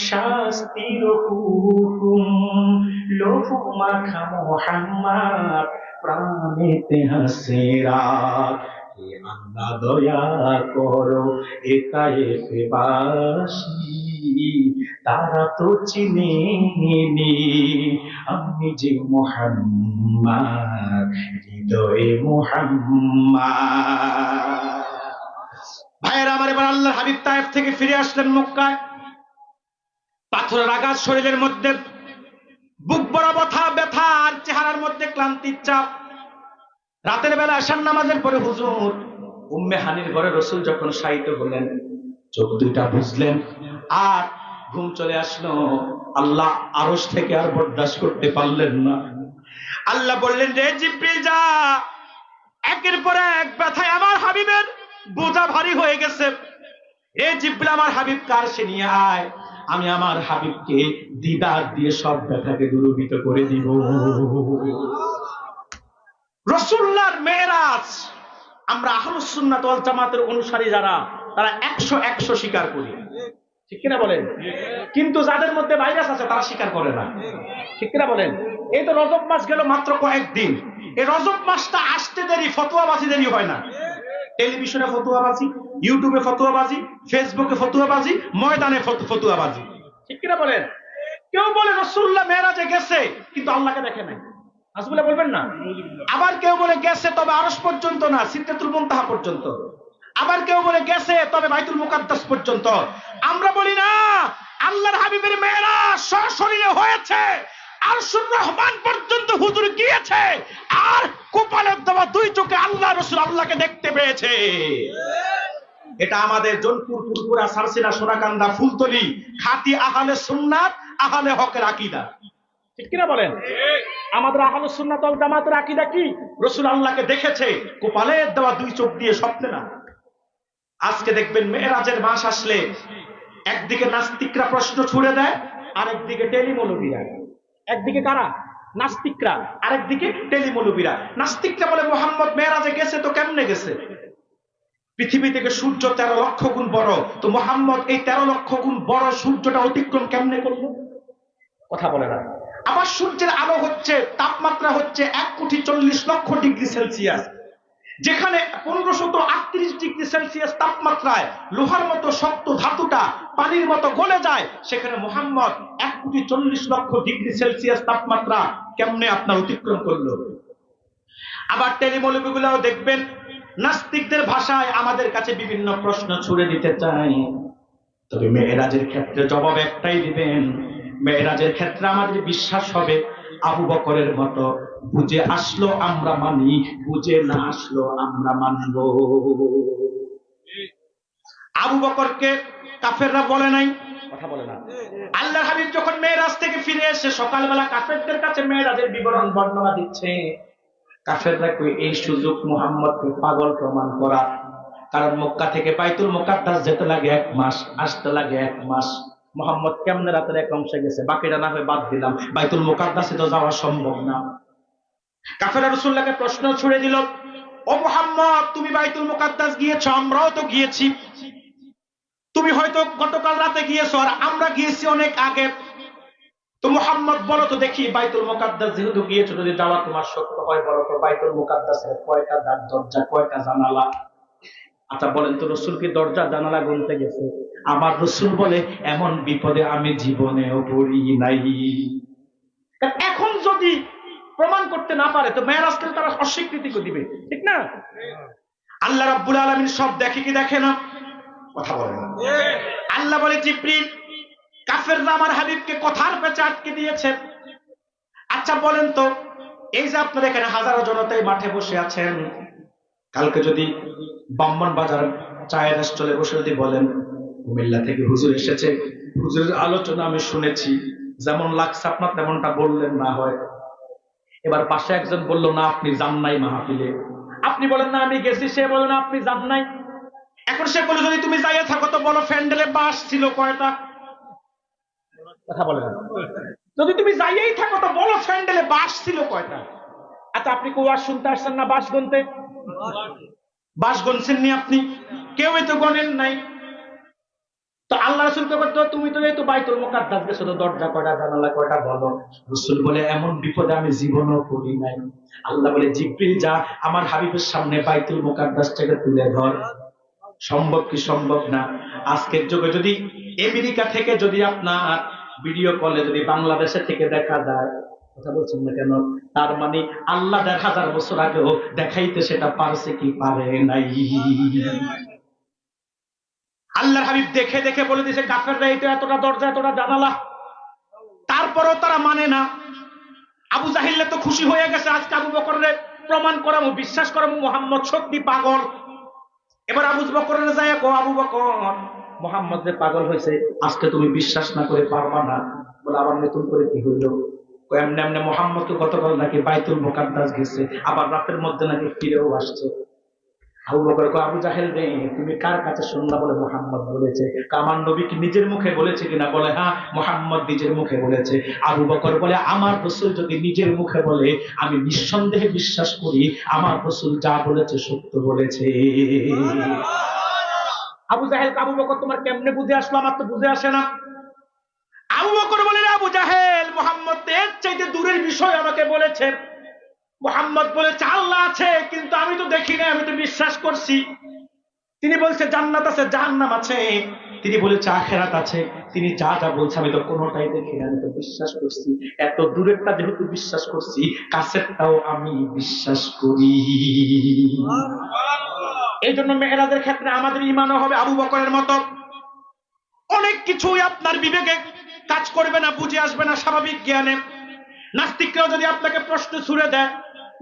শাস্তির হুকুম, লৌহ মাখা মুহাম্মদ প্রাণেতে হাসেরা। হে আল্লাহ, দয়া করো এ তায়েফবাসী, তারা তো চিনেনি আমি যে মুহাম্মদ, হৃদয়ে মুহাম্মদ। ভাইয়েরা আমার, এবার আল্লাহর হাবিব তায়েফ থেকে ফিরে আসলেন মক্কায়। পাথরের আঘাত শরীরের মধ্যে, বুক বড় ব্যথা আর চেহারার মধ্যে ক্লান্তির চাপ। রাতের বেলা আশার নামাজের পরে হুজুর উম্মে হানির ঘরে রাসূল যখন শায়িত হলেন, চোখ দুইটা বুঝলেন আর ঘুম চলে আসলো। আল্লাহ আরশ থেকে আর বরদাস্ত করতে পারলেন না। আল্লাহ বললেন, রে জিবরিল, যা, একের পর এক ব্যথায় আমার হাবিবের বোঝা ভারী হয়ে গেছে। এ জিবরিল, আমার হাবিব কার সে নিয়ে আয়, আমি আমার হাবিবকে দিদার দিয়ে সব ব্যথাকে দূরীভূত করে দিব। রাসূলুল্লাহর মেরাজ আমরা আহলুস সুন্নাত ওয়াল জামাতের অনুসারী যারা, তারা 100 স্বীকার করি। ঠিক কিনা বলেন? কিন্তু যাদের মধ্যে ভাইরাস আছে তারা স্বীকার করে না, ঠিক কিনা বলেন? এই তো রজব মাস গেল মাত্র কয়েকদিন, এই রজব মাসটা আসতে দেরি, ফতোয়াবাজি দেরি হয় না। টেলিভিশনে ফতোয়াবাজি, ইউটিউবে ফতোয়াবাজি, ফেসবুকে ফতোয়াবাজি, ময়দানে ফতোয়াবাজি, ঠিক কিনা বলেন? কেউ বলে রাসূলুল্লাহ মেরাজে গেছে কিন্তু আল্লাহকে দেখে নাই, আসলে বলবেন না? আবার কেউ বলে গেছে তবে আরশ পর্যন্ত না, সিদরাতুল মুনতাহা পর্যন্ত। আবার কেউ বলে গেছে তবে বাইতুল মুকাদ্দাস পর্যন্ত। আমরা বলি না, আল্লাহর হাবিবের মেরাজ সশরীরে হয়েছে, আরশুর রহমান পর্যন্ত হুজুর গিয়েছে, আর কপালের দেওয়া দুই চোখে আল্লাহ রাসূল আল্লাহকে দেখতে পেয়েছে। এটা আমাদের জোনপুর, পুরপুরা, সারসিনা, সোনাকান্দা, ফুলতলি খাঁটি আহলে সুন্নাত, আহলে হকের আকীদা, ঠিক কিনা বলেন? আমাদের আহলে সুন্নাত ওয়াল জামাতের আকীদা কি? রাসূল আল্লাহকে দেখেছে কপালের দেওয়া দুই চোখ দিয়ে, স্বপ্নে না। আজকে দেখবেন মেরাজের মাস আসলে একদিকে নাস্তিকরা প্রশ্ন ছুড়ে দেয়, আরেকদিকে টেলিমৌলবীরা। একদিকে কারা? নাস্তিকরা, আরেকদিকে টেলিমৌলবীরা। নাস্তিকরা বলে মুহাম্মদ মেরাজে গেছে তো কেমনে গেছে? পৃথিবী থেকে সূর্য 13 লক্ষ গুণ বড়, তো মুহাম্মদ এই 13 লক্ষ গুণ বড় সূর্যটা অতিক্রম কেমনে করলো? কথা বলে না। আবার সূর্যের আলো হচ্ছে, তাপমাত্রা হচ্ছে 1,40,00,000 যেখানে 1538 ডিগ্রি সেলসিয়াস তাপমাত্রায় লোহার মতো শক্ত ধাতুটা পানির মতো গলে যায়, সেখানে মুহাম্মদ 1,40,00,000 তাপমাত্রা কেমনে আপনার অতিক্রম করলো? আবার টেলিমৌলবীগুলাও দেখবেন নাস্তিকদের ভাষায় আমাদের কাছে বিভিন্ন প্রশ্ন ছুড়ে দিতে চায়, তবে মেরাজের ক্ষেত্রে জবাব একটাই দিবেন, মেরাজের ক্ষেত্রে আমাদের বিশ্বাস হবে আবু বকরের মতো, বুঝে আসলো আমরা মানি, বুঝে না আসলো আমরা মানব। আবু বকরকে কাফেররা বলে নাই, কথা বলে না। আল্লাহর হাবিব যখন মেরাজ থেকে ফিরে এসে সকালবেলা কাফেরদের কাছে মেরাজের বিবরণ বর্ণনা দিচ্ছে, কাফেররা কই এই সুযোগ মুহাম্মদকে পাগল প্রমাণ করা, কারণ মক্কা থেকে বাইতুল মুকাদ্দাস যেতে লাগে 1 মাস, আসতে লাগে 1 মাস। মুহাম্মদ কেমনে রাতের এক অংশে গেছে, বাকিটা না হয় বাদ দিলাম, বাইতুল মুকাদ্দাসে তো যাওয়া সম্ভব না। কাফেররা রাসূলুল্লাহকে প্রশ্ন ছুড়ে দিল, ও মুহাম্মদ তুমি বাইতুল মুকাদ্দাস গিয়েছো, আমরাও তো গিয়েছি, তুমি হয়তো গতকাল রাতে গিয়েছো আর আমরা গিয়েছি অনেক আগে, তো মুহাম্মদ বলো তো দেখি বাইতুল মুকাদ্দাস যেহেতু গিয়েছো, যদি যাওয়া তোমার সত্য হয় বলো তো বাইতুল মুকাদ্দাসের কয়টা দ্বার, দরজা কয়টা, জানালা? আচ্ছা বলেন তো, রাসূল কি দরজা জানালা গুনতে গেছে? আমার রাসূল বলে এমন বিপদে আমি জীবনেও পড়ি নাই। এখন যদি প্রমাণ করতে না পারে তো মেরাজকে তারা অস্বীকৃতি দিবে, ঠিক না? আল্লাহ রাব্বুল আলামিন সব দেখে কি দেখে না? কথা বলে না। আল্লাহ বলে জিবরিল, কাফেররা আমার হাবিবকে কথার পেঁচে আটকে দিয়েছে। আচ্ছা বলেন তো, এই যে আপনারা এখানে হাজারো জনতায় মাঠে বসে আছেন, কালকে যদি ব্রাহ্মণবাজার চায়ের স্টলে বসে যদি বলেন কুমিল্লা থেকে হুজুর এসেছে, হুজুরের আলোচনা আমি শুনেছি, যেমন লাগছে আপনার তেমনটা বললেন না হয়, এবার পাশে একজন বলল না আপনি যান নাই মাহফিলে, আপনি বলেন না আমি গেছি, সে বলে না আপনি যান নাই। এখন সে বলে যদি তুমি যাইয়া থাকো তো বলো ফ্যান্ডেলে বাঁশ ছিল কয়টা? কথা বলে না। যদি তুমি যাইয়াই থাকো তো বলো ফ্যান্ডেলে বাঁশ ছিল কয়টা? আচ্ছা আপনি কোয়াজ শুনতে আসছেন না বাঁশ গুনতে? বাঁশ গুনছেন নি আপনি? কেউই তো গণেন নাই। তো আল্লাহ রাসূলকে বলতো তুমি তো এই তো বাইতুল মুকাদ্দাস গেছো, তো দরজা কয়টা, জানালা কয়টা বলো। রাসূল বলে এমন বিপদে আমি জীবনও পড়ি নাই। আল্লাহ বলে জিবরিল যা আমার হাবিবের সামনে বাইতুল মুকাদ্দাসটাকে তুলে ধর। সম্ভব কি সম্ভব না? আজকের যুগে যদি আমেরিকা থেকে যদি আপনার ভিডিও কলে যদি বাংলাদেশে থেকে দেখা যায়, কথা বলছেন না কেন? তার মানে আল্লাহ 1000 বছর আগেও দেখাইতে সেটা পারছে কি পারে নাই? আল্লাহর হাবিব দেখে দেখে বলে দিয়েছে কাফেররা এই তো এতটা দরজা, এতটা জানালা, তারপরেও তারা মানে না। আবু জাহিল তো খুশি হয়ে গেছে, আজকে আবু বকরের প্রমাণ করামু, বিশ্বাস করামু মুহাম্মদ সত্যি পাগল। এবার আবু বকরের যায় কো আবু বকর মুহাম্মদ যে পাগল হয়েছে, আজকে তুমি বিশ্বাস না করে পারবা না। বলে আবার নতুন করে কি হইল? এমনি এমনি মুহাম্মদ তো গতকাল নাকি বাইতুল মুকাদ্দাস গেছে, আবার রাতের মধ্যে নাকি ফিরেও আসছে। আবু বকর কো আবু জাহেল রে তুমি কার কাছে শুনলা? বলে মুহাম্মদ বলেছে। আমার নবী কি নিজের মুখে বলেছে কিনা? বলে হ্যাঁ মুহাম্মদ নিজের মুখে বলেছে। আবু বকর বলে আমার রাসূল যদি নিজের মুখে বলে আমি নিঃসন্দেহে বিশ্বাস করি আমার রাসূল যা বলেছে সত্য বলেছে। আবু জাহেল আবু বকর তোমার কেমনে বুঝে আসলো, আমার তো বুঝে আসে না। আবু বকর বলেন, আবু জাহেল মুহাম্মদ এর চাইতে দূরের বিষয় আমাকে বলেছে। মুহাম্মদ বলেছে আল্লাহ আছে, কিন্তু আমি তো দেখি না, আমি তো বিশ্বাস করছি। তিনি বলছে জান্নাত আছে, জাহান্নাম আছে, তিনি বলেছে আখিরাত আছে। তিনি যা যা বলছে আমি তো কোনোটাই দেখি না, আমি তো বিশ্বাস করছি। এত দূরেরটা যেহেতু বিশ্বাস করছি, কাছেরটাও আমি বিশ্বাস করি। এই জন্য মেরাজের ক্ষেত্রে আমাদের ঈমানও হবে আবু বকরের মতো। অনেক কিছুই আপনার বিবেকে কাজ করবে না, বুঝে আসবে না স্বাভাবিক জ্ঞানে। নাস্তিকরাও যদি আপনাকে প্রশ্ন ছুড়ে দেয়,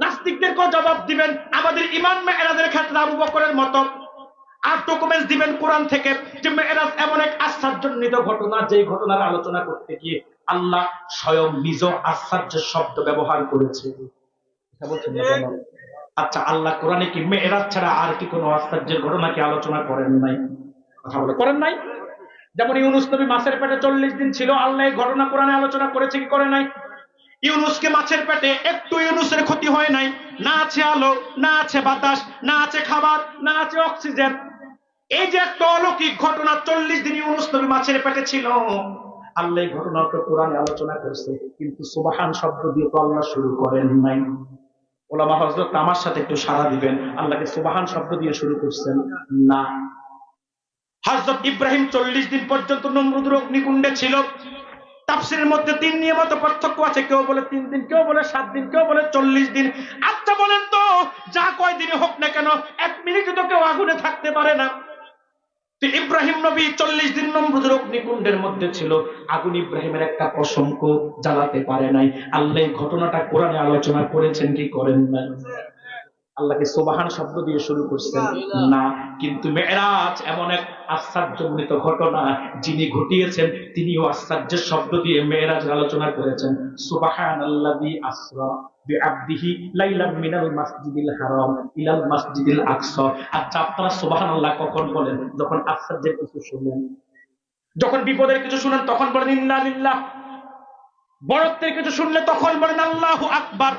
নাস্তিকদেরকেও জবাব দিবেন আমাদের ঈমান মেরাজের ক্ষেত্রে আবু বকরের মতো। আর ডকুমেন্টস দিবেন কোরআন থেকে যে মেরাজ এমন এক আশ্চর্যজনিত ঘটনা, যে ঘটনার আলোচনা করতে গিয়ে আল্লাহ স্বয়ং নিজ আশ্চর্য শব্দ ব্যবহার করেছে। আচ্ছা, আল্লাহ কোরআনে কি মেরাজ ছাড়া আর কি কোনো আশ্চর্যের ঘটনাকে আলোচনা করেন নাই? কথা বলে করেন নাই? যেমন ইউনুস নবী মাছের পেটে 40 দিন ছিল, আল্লাহ এই ঘটনা কোরআনে আলোচনা করেছে কি করে নাই? ইউনুসকে মাছের পেটে একটু ইউনুসের ক্ষতি হয় নাই, না আছে আলো, না আছে বাতাস, না আছে খাবার, না আছে অক্সিজেন। এই যে একটা অলৌকিক ঘটনা, 40 দিন ইউনুস নবী মাছের পেটে ছিল, আল্লাহ এই ঘটনাটা কোরআনে আলোচনা করছে, কিন্তু সুবহান শব্দ দিয়ে তো আল্লাহ শুরু করেন নাই। ওলামা হযরত আমার সাথে একটু সাড়া দিবেন, আল্লাহকে সুবহান শব্দ দিয়ে শুরু করছেন না। হযরত ইব্রাহিম 40 দিন পর্যন্ত নমরুদের অগ্নিকুণ্ডে ছিল। তাফসীরের মধ্যে 3 নিয়ে মত পার্থক্য আছে, কেউ বলে 3 দিন, কেউ বলে 7 দিন, কেউ বলে 40 দিন। আচ্ছা বলেন তো, যা কয় দিনে হোক না কেন, 1 মিনিট তো কেউ আগুনে থাকতে পারে না। তো ইব্রাহিম নবী 40 দিন নমরুদের অগ্নিকুণ্ডের মধ্যে ছিল, আগুন ইব্রাহিমের একটা পশমকে জ্বালাতে পারে নাই। আল্লাহ এই ঘটনাটা কোরআনে আলোচনা করেছেন কি করেন নাই? আল্লাহকে সুবহান শব্দ দিয়ে শুরু করছেন না। কিন্তু মেরাজ এমন এক আশ্চর্যজনিত ঘটনা, যিনি ঘটিয়েছেন তিনিও আশ্চর্যের শব্দ দিয়ে মেরাজের আলোচনা করেছেন। সুবহানাল্লাযী আসরা বিআবদিহি লাইলাম মিনাল মাসজিদিল হারাম ইলাল মাসজিদিল আকসা। আচ্ছা, আপনারা সুবহানাল্লাহ কখন বলেন? যখন আশ্চর্যের কিছু শুনেন, যখন বিপদের কিছু শুনেন তখন বলেন ইন্না লিল্লাহ। বড়ত্বের কিছু শুনলে তখন বলেন আল্লাহু আকবার।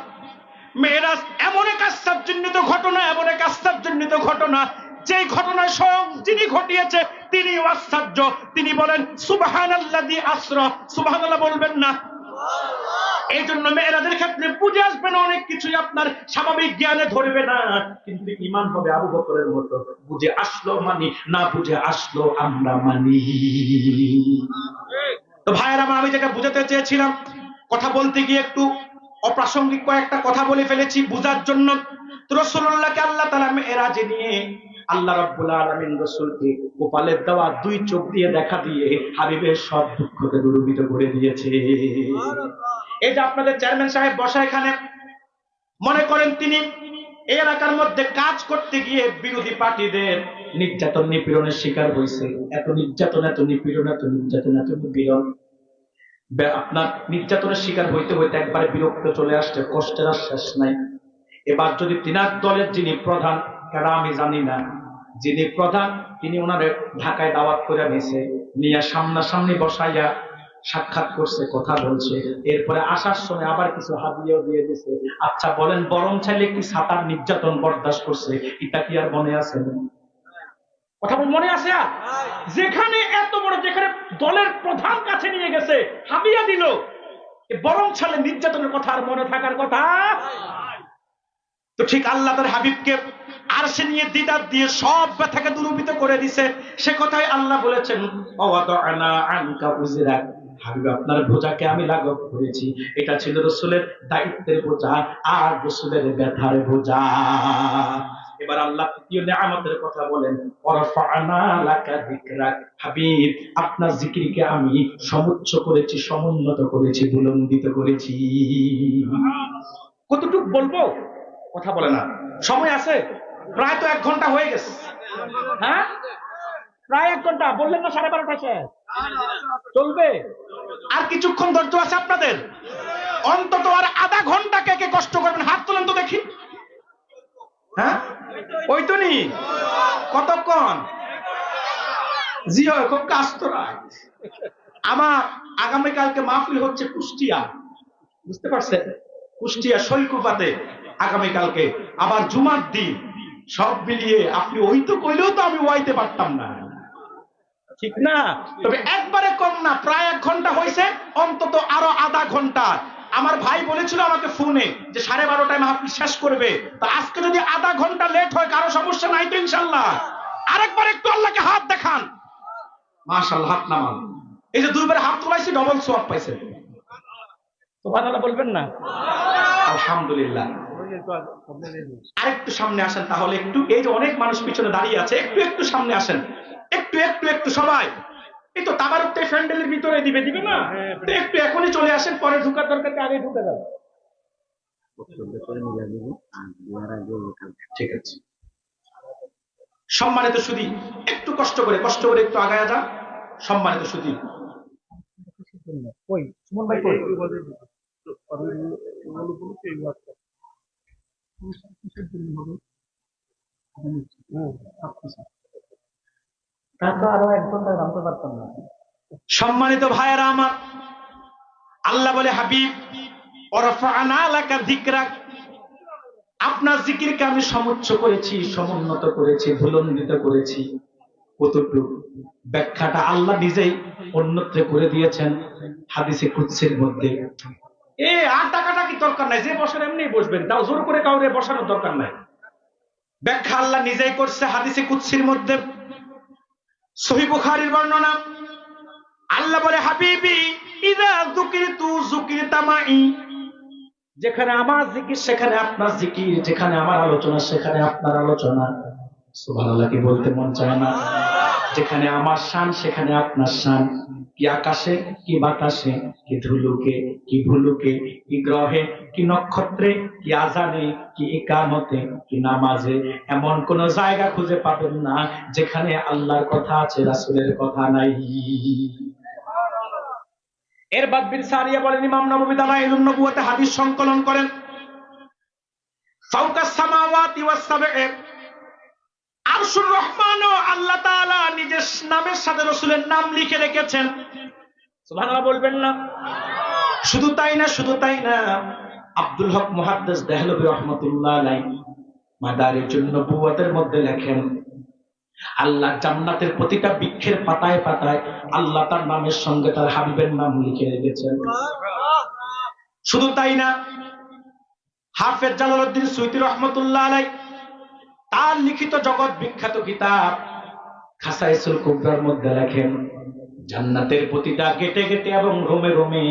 মেরাজ এমন এক আশ্চর্যজনিত ঘটনা, এমন এক আশ্চর্যজনিত ঘটনা, যে ঘটনা স্বয়ং যিনি ঘটিয়েছে তিনিও আশ্চর্য। তিনি বলেন সুবহানাল্লাযী আসরা। সুবহানাল্লাহ বলবেন না? এই জন্য মেরাজের ক্ষেত্রে বুঝে আসবে না অনেক কিছুই, আপনার স্বাভাবিক জ্ঞানে ধরবে না, কিন্তু ঈমান হবে আবু বকরের মতো। বুঝে আসলো মানি, না বুঝে আসলো আমরা মানি। তো ভাইয়েরা আমার, আমি যেটা বুঝাতে চেয়েছিলাম, কথা বলতে গিয়ে একটু অপ্রাসঙ্গিক কয়েকটা কথা বলে ফেলেছি বুঝার জন্য। তো রাসূলুল্লাহকে আল্লাহ তাআলা মেরাজে নিয়ে আল্লাহ রাব্বুল আলামিন রাসূলকে কপালের দেওয়া 2 চোখ দিয়ে দেখা দিয়ে হাবিবের সব দুঃখকে দূরীভূত করে দিয়েছে। এই যে আপনাদের চেয়ারম্যান সাহেব বসা এখানে, মনে করেন তিনি এই এলাকার মধ্যে কাজ করতে গিয়ে বিরোধী পার্টিদের নির্যাতন নিপীড়নের শিকার হয়েছে। এত নির্যাতন, এত নিপীড়ন, এত নির্যাতন, এত নিপীড়ন, আপনার নির্যাতনের শিকার হইতে হইতে একবারে বিরক্ত চলে আসছে, কষ্টের আর শেষ নাই। এবার যদি তিনার দলের যিনি প্রধান, কেন আমি জানি না, যিনি প্রধান তিনি ওনারে ঢাকায় দাওয়াত করে নিয়েছে, নিয়ে সামনাসামনি বসাইয়া সাক্ষাৎ করছে, কথা বলছে। এরপরে আসার সময় আবার কিছু হাদিয়াও দিয়ে দিছে। আচ্ছা বলেন, বরং চাইলে কি সাতার নির্যাতন বরদাস্ত করছে? এটা কি আর মনে আছে? কথা মনে আছে? যেখানে এত বড়, যেখানে দলের প্রধান কাছে নিয়ে গেছে, হাবিয়া দিল, বরং ছালে নির্যাতনের কথা আর মনে থাকার কথা? তো ঠিক আল্লাহ তার হাবিবকে আরশে নিয়ে দিদার দিয়ে সব ব্যথাকে দূরীভূত করে দিছে। সে কথাই আল্লাহ বলেছেন, ওয়াদানা আনকা উযরাক, হাবিব আপনার বোঝাকে আমি লাঘব করেছি। এটা ছিল রাসূলের দায়িত্বের বোঝা আর রাসূলের ব্যথার বোঝা। এবার আল্লাহ তৃতীয় নিয়ামতের কথা বলেন, ওয়ারফা'না লাকা যিকরাক, হাবিব আপনার জিকিরকে আমি সমুচ্চ করেছি, সমুন্নত করেছি, বুলন্দিত করেছি। কতটুকু বলবো? কথা বলে না, সময় আছে? প্রায় তো 1 ঘন্টা হয়ে গেছে। হ্যাঁ, প্রায় 1 ঘন্টা। বললেন না 12:30 শেষ? চলবে আর কিছুক্ষণ? ধৈর্য আছে আপনাদের? অন্তত আর আধা ঘন্টা কে কে কষ্ট করবেন? হাত তোলেন তো দেখি। হ্যাঁ, ওই তো নি, কতক্ষণ? জি হয়, খুব কাজ তো নাই। আমার আগামীকালকে মাহফিল হচ্ছে কুষ্টিয়া, বুঝতে পারছেন? কুষ্টিয়া শৈলকুপাতে আগামীকালকে, আবার জুমার দিন। সব মিলিয়ে আপনি ওই তো কইলেও তো আমি ওয়াইতে পারতাম না। ঠিক না? তবে একবারে কম না, প্রায় 1 ঘন্টা হয়েছে, অন্তত আরো আধা ঘন্টা। আমার ভাই বলেছিল আমাকে ফোনে যে 12:30টায় মাহফিল শেষ করবে, তো আজকে যদি আধা ঘন্টা লেট হয় কারো সমস্যা নাই তো ইনশাল্লাহ? আরেকবার একটু আল্লাহকে হাত দেখান। মাশাআল্লাহ, হাত নামান। এই যে 2বার হাত তোলাইছি, ডবল সওয়াব পাইছে। সুবহানাল্লাহ বলবেন না? আলহামদুলিল্লাহ। আরেকটু সামনে আসেন তাহলে একটু, এই যে অনেক মানুষ পিছনে দাঁড়িয়ে আছে, একটু একটু সামনে আসেন, একটু একটু একটু সবাই। এই তো তাবারুকতে প্যান্ডেলের ভিতরে দিবে না, তো একটু এখনই চলে আসেন, পরে ঢুকার দরকার আগে ঢুকে যাবে। ঠিক আছে, সম্মানিত সুধী, একটু কষ্ট করে একটু আগায়া যান। সম্মানিত সুধী, কই সুমন ভাই কই? সম্মানিত ভাইয়েরা আমার, আল্লাহ বলে হাবিব ওয়ারফা'না লাকা যিকরাক, আপনার জিকিরকে আমি সমুচ্চ করেছি, সমুন্নত করেছি, ভুলন্ডিত করেছি। কতটুকু ব্যাখ্যাটা আল্লাহ নিজেই অন্যত্র করে দিয়েছেন হাদিসে কুদসির মধ্যে। আর টাকাটা কি দরকার নাই, যে বসেন এমনি বসবেন, তাও জোর করে কাউরে বসানোর দরকার নাই। ব্যাখ্যা আল্লাহ নিজেই করছে হাদিসে কুদসির মধ্যে। সহিহ বুখারীর বর্ণনা, আল্লাহ বলে হাবিবি ইযা যুকিরতু যুকিরতা মাই, যেখানে আমার জিকির সেখানে আপনার জিকির, যেখানে আমার আলোচনা সেখানে আপনার আলোচনা। সুবহানাল্লাহ কি বলতে মন চায় না? যেখানে আমার শান সেখানে আপনার শান। কি আকাশে, কি বাতাসে, কি ধুলুকে, কি ভুলুকে, কি গ্রহে, কি নক্ষত্রে, কি আজানে, কি ইকামতে, কি নামাজে, এমন কোন জায়গা খুঁজে পাবেন না যেখানে আল্লাহর কথা আছে, রাসূলের কথা নাই। এর বাদ বিন সারিয়া বলেন, ইমাম নববী দালাইলুন নবুওয়াতে হাদিস সংকলন করেন, ফাওকাস সামাওয়াতি ওয়াস সাবএ, আরশুর রহমান ও আল্লাহ তাআলা নিজের নামের সাথে রাসূলের নাম লিখে রেখেছেন। সুবহানাল্লাহ বলবেন না? শুধু তাই না, শুধু তাই না, আব্দুল হক মুহাদ্দিস দেহলভী রাহমাতুল্লাহ আলাইহি মাদারিজুন নবুওয়াতের মধ্যে লেখেন, আল্লাহ জান্নাতের প্রতিটা বৃক্ষের পাতায় পাতায় আল্লাহ তার নামের সঙ্গে তার হাবিবের নাম লিখে রেখেছেন। শুধু তাই না, হাফেজ জালালউদ্দিন সুয়ুতী রাহমাতুল্লাহ আলাইহি তার লিখিত জগৎ বিখ্যাত কিতাব খাসাইসুল কুবরার মধ্যে লেখেন, জান্নাতের প্রতিটা গেটে গেটে এবং রোমে রোমে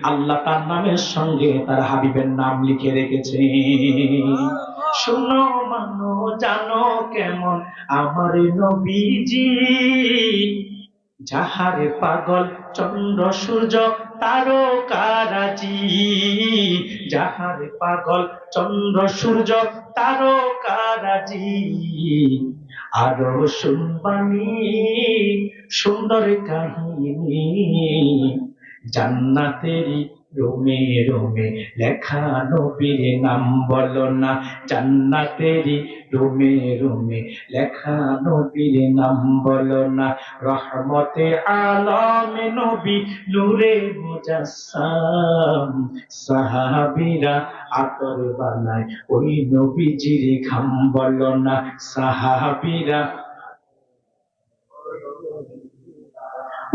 আল্লাহ তার নামের সঙ্গে তার হাবিবের নাম লিখে রেখেছে। শোনো মানো জানো কেমন আমার নবীজি, যাহারে পাগল চন্দ্র সূর্য তারকারাজি, যাহারে পাগল চন্দ্র সূর্য তারকারাজি, আরো শুনবানি সুন্দর কাহিনী, জান্নাতেরই রোমে রোমে লেখা নবীর নাম বলো না, জান্নাতেরই রোমে রোমে লেখা নবীর নাম বলো না, রহমতে আলমে নবী নূরে মুজাসসাম, সাহাবীরা আতর বানায় ওই নবীজির ঘাম বলো না, সাহাবীরা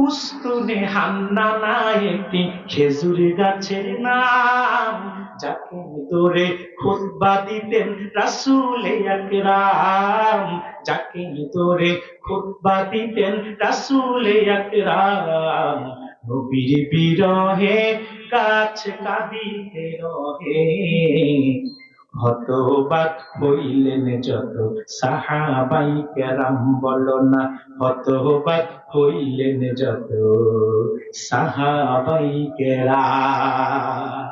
উস্তুনে হান্নানা একটি খেজুর গাছের নাম, যাকে ধরে খুতবা দিতেন রাসূলে আকরাম, যাকে ধরে খুতবা দিতেন রাসূলে আকরাম, নবীর বিরহে গাছ কাঁদিতে রহে, হতবাক হইলেন যত সাহাবাই কেরাম বলো না, হতবাক হইলেন যত সাহাবাই কেরাম।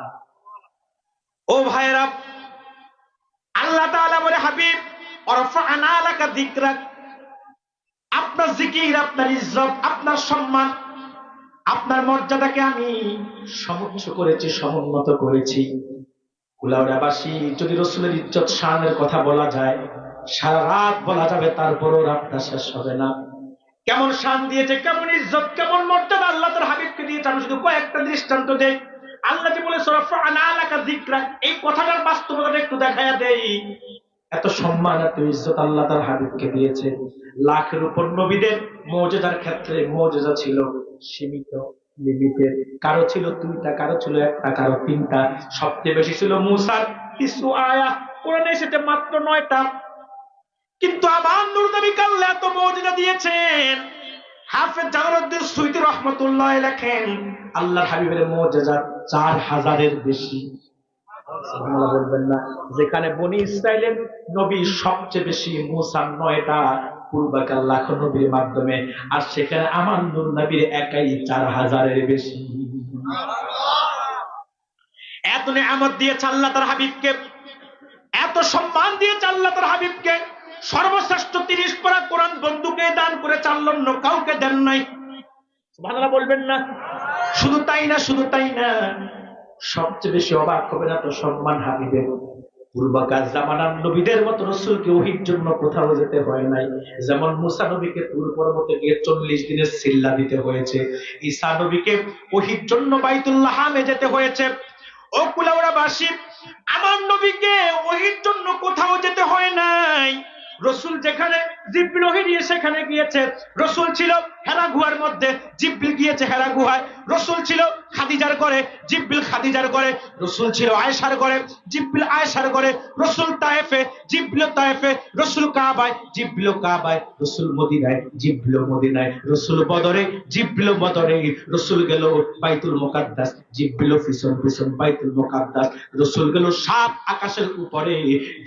ও ভাইরা, আল্লাহ তাআলা বলে হাবিব ওয়ারফা'না লাকা যিকরাক, আপনার জিকির, আপনার ইজ্জত, আপনার সম্মান, আপনার মর্যাদাকে আমি সমুচ্চ করেছি, সমুন্নত করেছি। কুলাউড়াবাসী যদি রাসূলের ইজ্জত শানের কথা বলা যায় সারা রাত বলা যাবে, তারপরও রাতটা শেষ হবে না। কেমন শান দিয়েছে, কেমন ইজ্জত, কেমন মর্যাদা আল্লাহ তার হাবিবকে দিয়েছে। আমি শুধু কয়েকটা দৃষ্টান্ত দেই। আল্লাহ যে বলে ওয়ারফা'না লাকা যিকরাক, এই কথাটার বাস্তবতাটা একটু দেখায়া দেই। এত সম্মান, এত ইজ্জত আল্লাহ তার হাবিবকে দিয়েছে। লাখের উপর নবীদের মুজিজার ক্ষেত্রে মুজিজা ছিল সীমিত, লিমিটেড। কারো ছিল 2টা, কারো ছিল 1টা, কারো 3টা। সবচেয়ে বেশি ছিল মুসার 30 আয়াত, কোরআনে এসেছে মাত্র 9টা। কিন্তু আমার নূর নবীকে আল্লাহ এত মুজিজা দিয়েছেন। হাফেজ জালালউদ্দিন সুয়ুতী রাহমাতুল্লাহ লেখেন আল্লাহর হাবিবের মুজিজা 4000-এর বেশি। সুবহানাল্লাহ বলবেন না? যেখানে বনি ইসরাইলের নবী সবচেয়ে বেশি, মুসার 9টা পূর্বকাল লাখ নবীর মাধ্যমে, আর সেখানে আমার নূর নবীর একাই 4000-এর বেশি। এত নিয়ামত দিয়েছে আল্লাহ তার হাবিবকে, এত সম্মান দিয়েছে আল্লাহ তার হাবিবকে। সর্বশ্রেষ্ঠ 30 পারা কোরআন বন্ধুকে দান করেছে, আল্লাহ অন্য কাউকে দেন নাই। সুবহানাল্লাহ বলবেন না? শুধু তাই না, শুধু তাই না, সবচেয়ে বেশি অবাক হবে না তো সম্মান হাবিবের। পূর্বকার জামানার নবীদের মতো রাসূলকে ওহীর জন্য কোথাও যেতে হয় নাই। যেমন মুসা নবীকে তুর পর্বতে গিয়ে 40 দিনের সিল্লা দিতে হয়েছে, ঈসা নবীকে ওহীর জন্য বাইতুল্লাহ হামে যেতে হয়েছে। ও কুলাউড়াবাসী, আমার নবীকে ওহীর জন্য কোথাও যেতে হয় নাই। রাসূল যেখানে জিবরিল ওহী দিয়ে সেখানে গিয়েছে। রাসূল ছিল হেরা গুহার মধ্যে, জিবরিল গিয়েছে হেরা গুহায়। রাসূল ছিল খাদিজার ঘরে, জিবরিল খাদিজার ঘরে। রাসূল ছিল আয়েশার ঘরে, জিবরিল আয়েশার ঘরে। রাসূল তায়েফে, জিবরিল তায়েফে। রাসূল কাবায়, জিবরিল কাবায়। রাসূল মদিনায়, জিবরিল মদিনায়। রাসূল বদরে, জিবরিল বদরে। রাসূল গেল বাইতুল মুকাদ্দাস, জিবরিল পিছন পিছন বাইতুল মুকাদ্দাস। রাসূল গেল 7 আকাশের উপরে,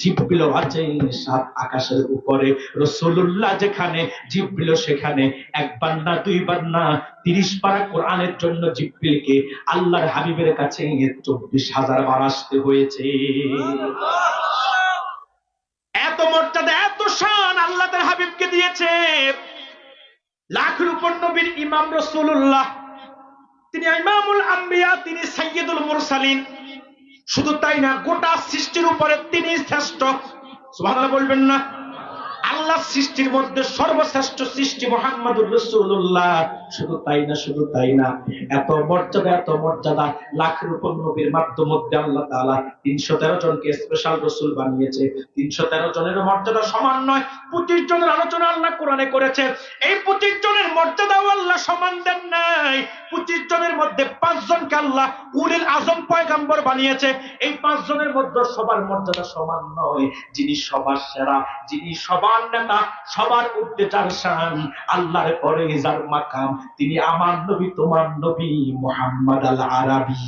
জিবরিল আছে 7 আকাশের উপরে। রাসূলুল্লাহ যেখানে, জিবরিল সেখানে। একবার না, দুইবার না, 30 পারা কোরআনের জন্য জিবরিলকে আল্লাহর হাবিবের কাছে 24,000 বার আসতে হয়েছে। এত মর্যাদা, এত শান আল্লাহ তার হাবিবকে দিয়েছে। লাখের উপর নবীর ইমাম রাসূলুল্লাহ, তিনি ইমামুল আম্বিয়া, তিনি সাইয়্যিদুল মুরসালিন। শুধু তাই না, গোটা সৃষ্টির উপরে তিনি শ্রেষ্ঠ। সুবহানাল্লাহ বলবেন না? আল্লাহ সৃষ্টির মধ্যে সর্বশ্রেষ্ঠ সৃষ্টি মুহাম্মদুর রাসূলুল্লাহ। শুধু তাই না, শুধু তাই না, এত মর্যাদা, এত মর্যাদা। লাখের উপর নবীর মধ্যে আল্লাহ তাআলা 313 জনকে স্পেশাল রাসূল বানিয়েছে। 313 জনের মর্যাদা সমান নয়। 25 জনের আলোচনা আল্লাহ কোরআনে করেছে। এই 25 জনের মর্যাদাও আল্লাহ সমান দেন নাই। 25 জনের মধ্যে 5 জনকে আল্লাহ উলিল আজম পয়গম্বর বানিয়েছে। এই 5 জনের মধ্যে সবার মর্যাদা সমান নয়। যিনি সবার সেরা, যিনি সবার নেতা, সবার ঊর্ধ্বে যার শান, আল্লাহর পরে যার মাকাম, তিনি আমার নবী, তোমার নবী মুহাম্মদ আল আরাবী।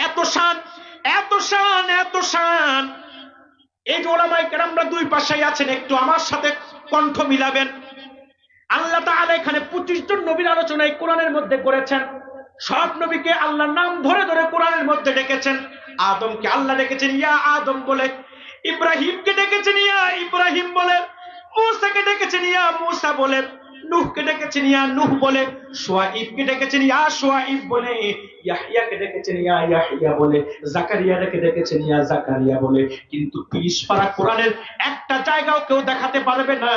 এত শান, এত শান, এত শান। এই যে ওলামায়ে কেরামরা দুই পাশেই আছেন, একটু আমার সাথে কণ্ঠ মিলাবেন। আল্লাহ তাআলা এখানে 25 জন নবীর আলোচনা এই কোরআনের মধ্যে করেছেন। সব নবীকে আল্লাহর নাম ধরে ধরে কোরআনের মধ্যে ডেকেছেন। আদমকে আল্লাহ ডেকেছেন ইয়া আদম বলে, ইব্রাহিমকে ডেকেছেন ইয়া ইব্রাহিম বলে, মুসাকে ডেকেছেন ইয়া মুসা বলে, নূহকে ডেকেছেন ইয়া নূহ বলে, শুআইবকে ডেকেছেন ইয়া শুআইব বলে, ইয়াহইয়াকে ডেকেছেন ইয়া ইয়াহইয়া বলে, জাকারিয়াকে ডেকেছেন ইয়া জাকারিয়া বলে। কিন্তু 30 পারা কোরআনের একটা জায়গাও কেউ দেখাতে পারবে না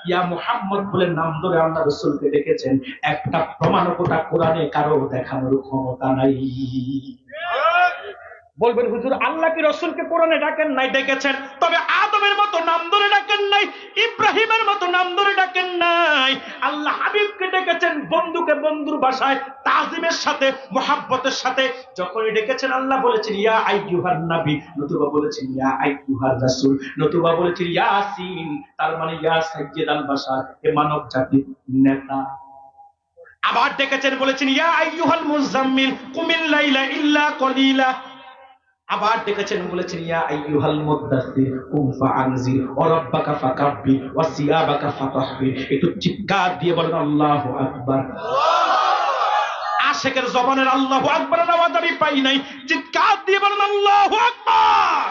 ইয়া মুহাম্মদ বলে নাম ধরে আল্লাহ রাসূলকে ডেকেছেন। একটা প্রমাণ গোটা কোরআনে কারো দেখানোর ক্ষমতা নাই। বলবেন হুজুর, আল্লাহ কি রাসূলকে কোরআনে ডাকেন নাই? ডেকেছেন, তবে আদমের মতো নাম ধরে ডাকেন নাই, ইব্রাহিমের মতো নাম ধরে ডাকেন নাই। আল্লাহ হাবিবকে ডেকেছেন বন্ধুকে বন্ধুর ভাষায়, তাজিমের সাথে, মুহাব্বতের সাথে। যখনই ডেকেছেন আল্লাহ বলেছেন ইয়া আইয়ুহান নবী, নতুবা বলেছেন ইয়া আইয়ুহার রাসূল, নতুবা বলেছেন ইয়াসিন, তার মানে ইয়া সাইয়্যিদাল বাশার, এ মানব জাতির নেতা। আবার ডেকেছেন, বলেছেন ইয়া আইয়ুহাল মুজাম্মিল কুমিল লাইলা ইল্লা কলিলা। আবার ডেকেছেন, বলেছেন ইয়া আইয়ুহাল মুদ্দাসসির কুম ফাআনজির ওয়া রাব্বাকা ফাকাব্বির ওয়া সিয়াবাকা ফাতাহহির। একটু চিৎকার দিয়ে বলেন আল্লাহু আকবার। আশিকের জবানের আল্লাহু আকবারের আওয়াজ আমি পাই নাই, চিৎকার দিয়ে বলেন আল্লাহু আকবার।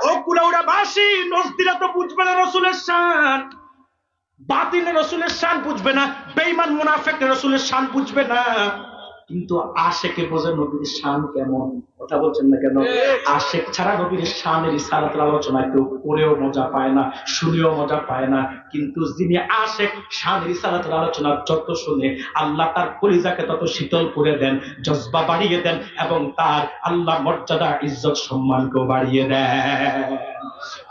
ও কুলাউড়াবাসী, নজদিরা তো বুঝবে না রাসূলের শান, বাতিল রাসূলের শান বুঝবে না, বেঈমান মুনাফিক রাসূলের শান বুঝবে না। কিন্তু আশেকে বোঝে নবীর শান কেমন। কথা বলছেন না কেন? আশেক ছাড়া নবীর শানের ইসারাতের আলোচনা কেউ করেও মজা পায় না, শুনেও মজা পায় না। কিন্তু যিনি আশেক, শানের ইসারাতের আলোচনা যত শুনে আল্লাহ তার কলিজাকে তত শীতল করে দেন, জজবা বাড়িয়ে দেন, এবং তার আল্লাহ মর্যাদা, ইজ্জত, সম্মানকেও বাড়িয়ে দেন।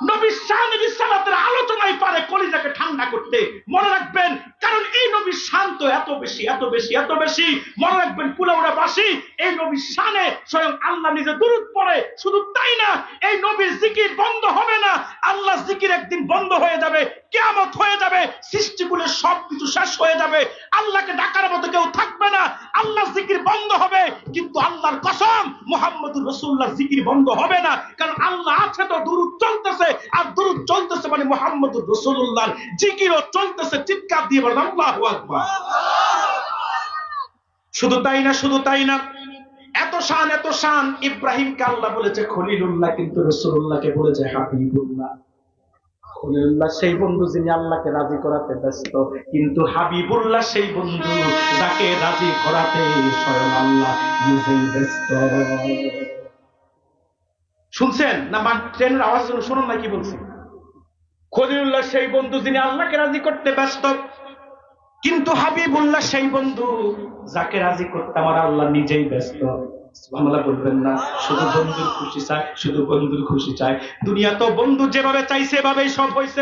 নবীর শানে রিসালাতের আলোচনায় পারে কলিজাকে ঠান্ডা করতে। মনে রাখবেন, কারণ এই নবীর শান তো এত বেশি এত বেশি এত বেশি। মনে রাখবেন কুলাউড়াবাসী, এই নবীর শানে স্বয়ং আল্লাহ নিজে দুরূদ পড়ে। শুধু তাই না, এই নবীর জিকির বন্ধ হবে না। আল্লাহ জিকির একদিন বন্ধ হয়ে যাবে, কিয়ামত হয়ে যাবে, সৃষ্টিকুলের সবকিছু শেষ হয়ে যাবে, আল্লাহকে ডাকার মতো কেউ থাকবে না, আল্লাহ জিকির বন্ধ হবে। কিন্তু আল্লাহর কসম, মুহাম্মদুর রাসূলুল্লাহ জিকির বন্ধ হবে না। কারণ আল্লাহ আছে তো দুরূদ চলতেছে, আর দুরূদ চলতেছে মানে মুহাম্মদুর রাসূলুল্লাহর জিকিরও চলতেছে। চিৎকার দিয়ে বলেন আল্লাহু আকবার। শুধু তাই না, শুধু তাই না, এত শান এত শান। ইব্রাহিমকে আল্লাহ বলেছে খলিলুল্লাহ, কিন্তু রাসূলুল্লাহকে বলেছে হাবিবুল্লাহ। খলিলুল্লাহ সেই বন্ধু যিনি আল্লাহকে রাজি করাতে ব্যস্ত, কিন্তু হাবিবুল্লাহ সেই বন্ধু যাকে রাজি করাতে স্বয়ং আল্লাহ নিজেই ব্যস্ত। শুনছেন না? ট্রেনের আওয়াজ শুনুন না কি বলছি। খলিলুল্লাহ সেই বন্ধু যিনি আল্লাহকে রাজি করতে ব্যস্ত, কিন্তু হাবিবুল্লাহ সেই বন্ধু যাকে রাজি করতে আমার আল্লাহ নিজেই ব্যস্ত। সুবহানাল্লাহ বলবেন না? শুধু বন্ধুর খুশি চায়, শুধু বন্ধুর খুশি চায়। দুনিয়া তো বন্ধু যেভাবে চাইছে এভাবেই সব হয়েছে।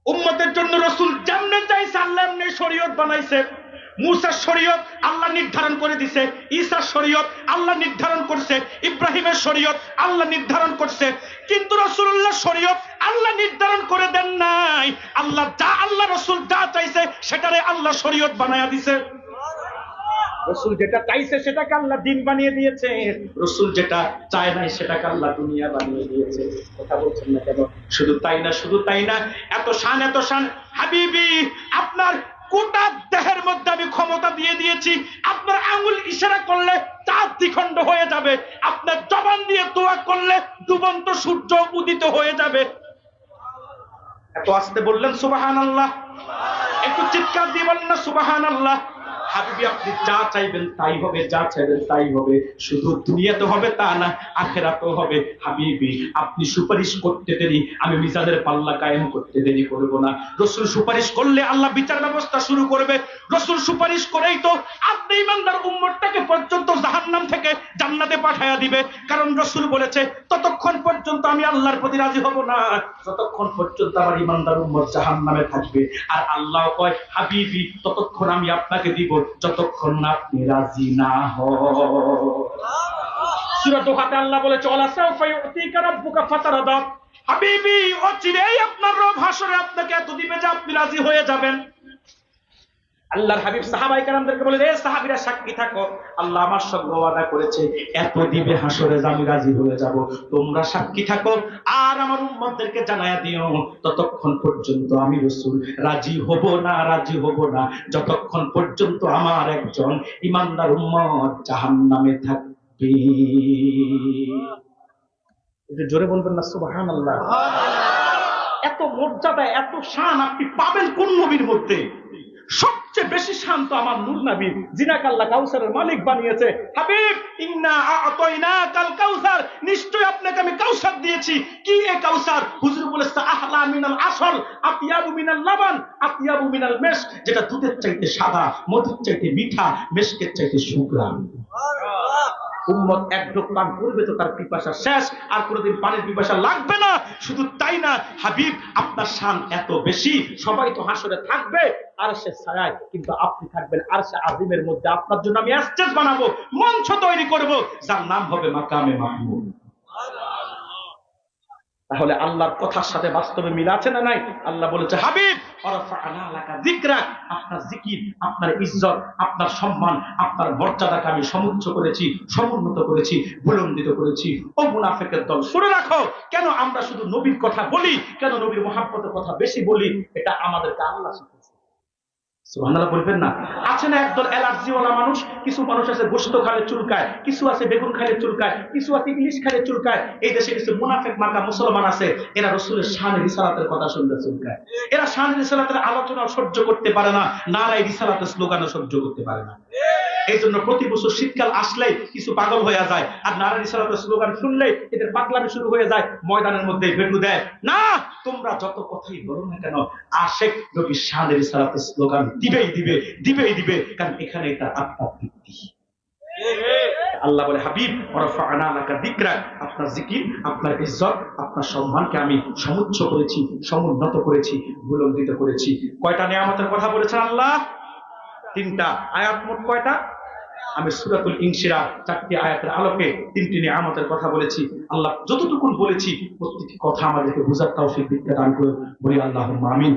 উম্মতের জন্য রাসূল যেমনে চাইছে আল্লাহ এমনি শরীয়ত বানাইছে। মুসার শরীয়ত আল্লাহ নির্ধারণ করে দিছে, ঈসার শরীয়ত আল্লাহ নির্ধারণ করছে, ইব্রাহিমের শরীয়ত আল্লাহ নির্ধারণ করছে। কিন্তু রাসূলুল্লাহ শরীয়ত আল্লাহ নির্ধারণ করে দেন নাই। আল্লাহ রাসূল যা চাইছে সেটারে আল্লাহ শরীয়ত বানায়া দিছে। রাসূল যেটা চাইছে সেটাকে আল্লাহ দিন বানিয়ে দিয়েছে, রাসূল যেটা চায় নাই সেটাকে আল্লাহ দুনিয়া বানিয়ে দিয়েছে। কথা বলছেন না কেন? শুধু তাই না, শুধু তাই না, এত শান এত শান। হাবিবি, আপনার গোটা দেহের মধ্যে আমি ক্ষমতা দিয়ে দিয়েছি। আপনার আঙ্গুল ইশারা করলে চাঁদ দ্বিখণ্ড হয়ে যাবে, আপনার জবান দিয়ে দোয়া করলে ডুবন্ত সূর্য উদিত হয়ে যাবে। এত আস্তে বললেন সুবহানাল্লাহ? একটু চিৎকার দিয়ে বলেন না সুবহানাল্লাহ? হাবিবি, আপনি যা চাইবেন তাই হবে, যা চাইবেন তাই হবে। শুধু দুনিয়াতে হবে তা না, আখিরাতেও হবে। হাবিবি, আপনি সুপারিশ করতে দেরি, আমি মিজানের পাল্লা কায়েম করতে দেরি করব না। রাসূল সুপারিশ করলে আল্লাহ বিচার ব্যবস্থা শুরু করবে। রাসূল সুপারিশ করেই তো আপনি ইমানদার উম্মতটাকে পর্যন্ত জাহান্নাম থেকে জান্নাতে পাঠায়া দিবে। কারণ রাসূল বলেছে, ততক্ষণ পর্যন্ত আমি আল্লাহর প্রতি রাজি হব না যতক্ষণ পর্যন্ত আমার ইমানদার উম্মত জাহান্নামে থাকবে। আর আল্লাহ কয়, হাবিবি, ততক্ষণ আমি আপনাকে দিব যতক্ষণ না আপনি রাজি না হন। সূরা দোহাতে আল্লাহ বলেছে, ওয়ালা সাউফা ইউতিকা রাব্বুকা ফাতারাদা। হাবিবি, অচিরেই আপনার রব হাসরে আপনাকে এত দিবে যে আপনি রাজি হয়ে যাবেন। আল্লাহর হাবিব সাহাবায়ে কেরামদেরকে বলে, এ সাহাবীরা সাক্ষী থাকো, আল্লাহ আমার সঙ্গে ওয়াদা করেছে এত দিবে হাসরে যে আমি রাজি হয়ে যাব। তোমরা সাক্ষী থাকো আর আমার উম্মতদেরকে জানায়া দিও, ততক্ষণ পর্যন্ত আমি রাসূল রাজি হব না, রাজি হব না যতক্ষণ পর্যন্ত আমার একজন ঈমানদার উম্মত জাহান্নামে থাকবে। একটু জোরে বলবেন না সুবহানাল্লাহ? এত মর্যাদা, এত শান আপনি পাবেন কোন নবীর মধ্যে? সবচেয়ে বেশি শান্ত আমার নূর নবী, যিনাকে আল্লাহ কাউসারের মালিক বানিয়েছে। হাবিব, ইন্না আ'তাইনাকাল কাউসার, নিশ্চয় আপনাকে আমি কাউসার দিয়েছি। কি এ কাউসার? হুজুর বলেছে, আহলা মিনাল আসল, আতিয়াবু মিনাল লাবান, আতিয়াবু মিনাল মেশ, যেটা দুধের চাইতে সাদা, মধুর চাইতে মিঠা, মেশকের চাইতে সুগ্রাণ। উম্মত এক ঢোক পান করবে তো তার পিপাসা শেষ, আর কোনোদিন পানির পিপাসা লাগবে না। শুধু তাই না, হাবিব, আপনার শান এত বেশি, সবাই তো হাসরে থাকবে আরশে ছায়ায়, কিন্তু আপনি থাকবেন আরশে আজিমের মধ্যে। আপনার জন্য আমি স্টেজ বানাবো, মঞ্চ তৈরি করব, যার নাম হবে মাকামে মাহমুদ। তাহলে আল্লাহর কথার সাথে বাস্তবে মিল আছে না নাই? আল্লাহ বলেছে, হাবিব, ওয়ারাফা'না লাকা যিকরাক, আপনার জিকির, আপনার ইজ্জত, আপনার সম্মান, আপনার মর্যাদাকে আমি সমুচ্চ করেছি, সমুন্নত করেছি, বুলন্দিত করেছি। ও মুনাফিকের দল, শুনে রাখো, কেন আমরা শুধু নবীর কথা বলি, কেন নবীর মহাব্বতের কথা বেশি বলি? এটা আমাদেরকে আল্লাহ শিখিয়েছে। সুবহানাল্লাহ বলবেন না? আছে না একদল অ্যালার্জিওয়ালা মানুষ, কিছু মানুষ আছে গোশত খালে চুলকায়, কিছু আছে বেগুন খালে চুলকায়, কিছু আছে ইলিশ খালে চুলকায়। এই দেশে কিছু মুনাফিক মার্কা মুসলমান আছে, এরা রাসূলের শানে রিসালাতের কথা শুনলে চুলকায়। এরা শানে রিসালাতের আলোচনা সহ্য করতে পারে না, নারায়ে রিসালাতের স্লোগানও সহ্য করতে পারে না। এই জন্য প্রতি বছর শীতকাল আসলেই কিছু পাগল হয়ে যায়, আর নারায়ে রিসালাতের স্লোগান শুনলেই এদের পাগলামি শুরু হয়ে যায়, ময়দানের মধ্যে ভেটু দেয়। না, তোমরা যত কথাই বলো না কেন, আশিক নবীর শানে রিসালাতের স্লোগান দিবেই দিবে, দিবেই দিবে, কারণ এখানেই তার আত্মার তৃপ্তি। আল্লাহ বলে হাবিব ওয়ারাফা'না লাকা যিকরাক, আপনার জিকির, আপনার ইজ্জত, আপনার সম্মানকে আমি সমুচ্চ করেছি, সমুন্নত করেছি, বুলন্দিত করেছি। কয়টা নিয়ামতের কথা বলেছেন আল্লাহ? 3টা। আয়াত মোট কয়টা? আমি সূরাতুল ইনশিরাহ 4টি আয়াতের আলোকে 3টি নিয়ামতের কথা বলেছি। আল্লাহ যতটুকু বলেছি প্রত্যেকটি কথা আমাদেরকে বোঝার তৌফিক দান করুন, বলি আল্লাহুম্মা আমিন।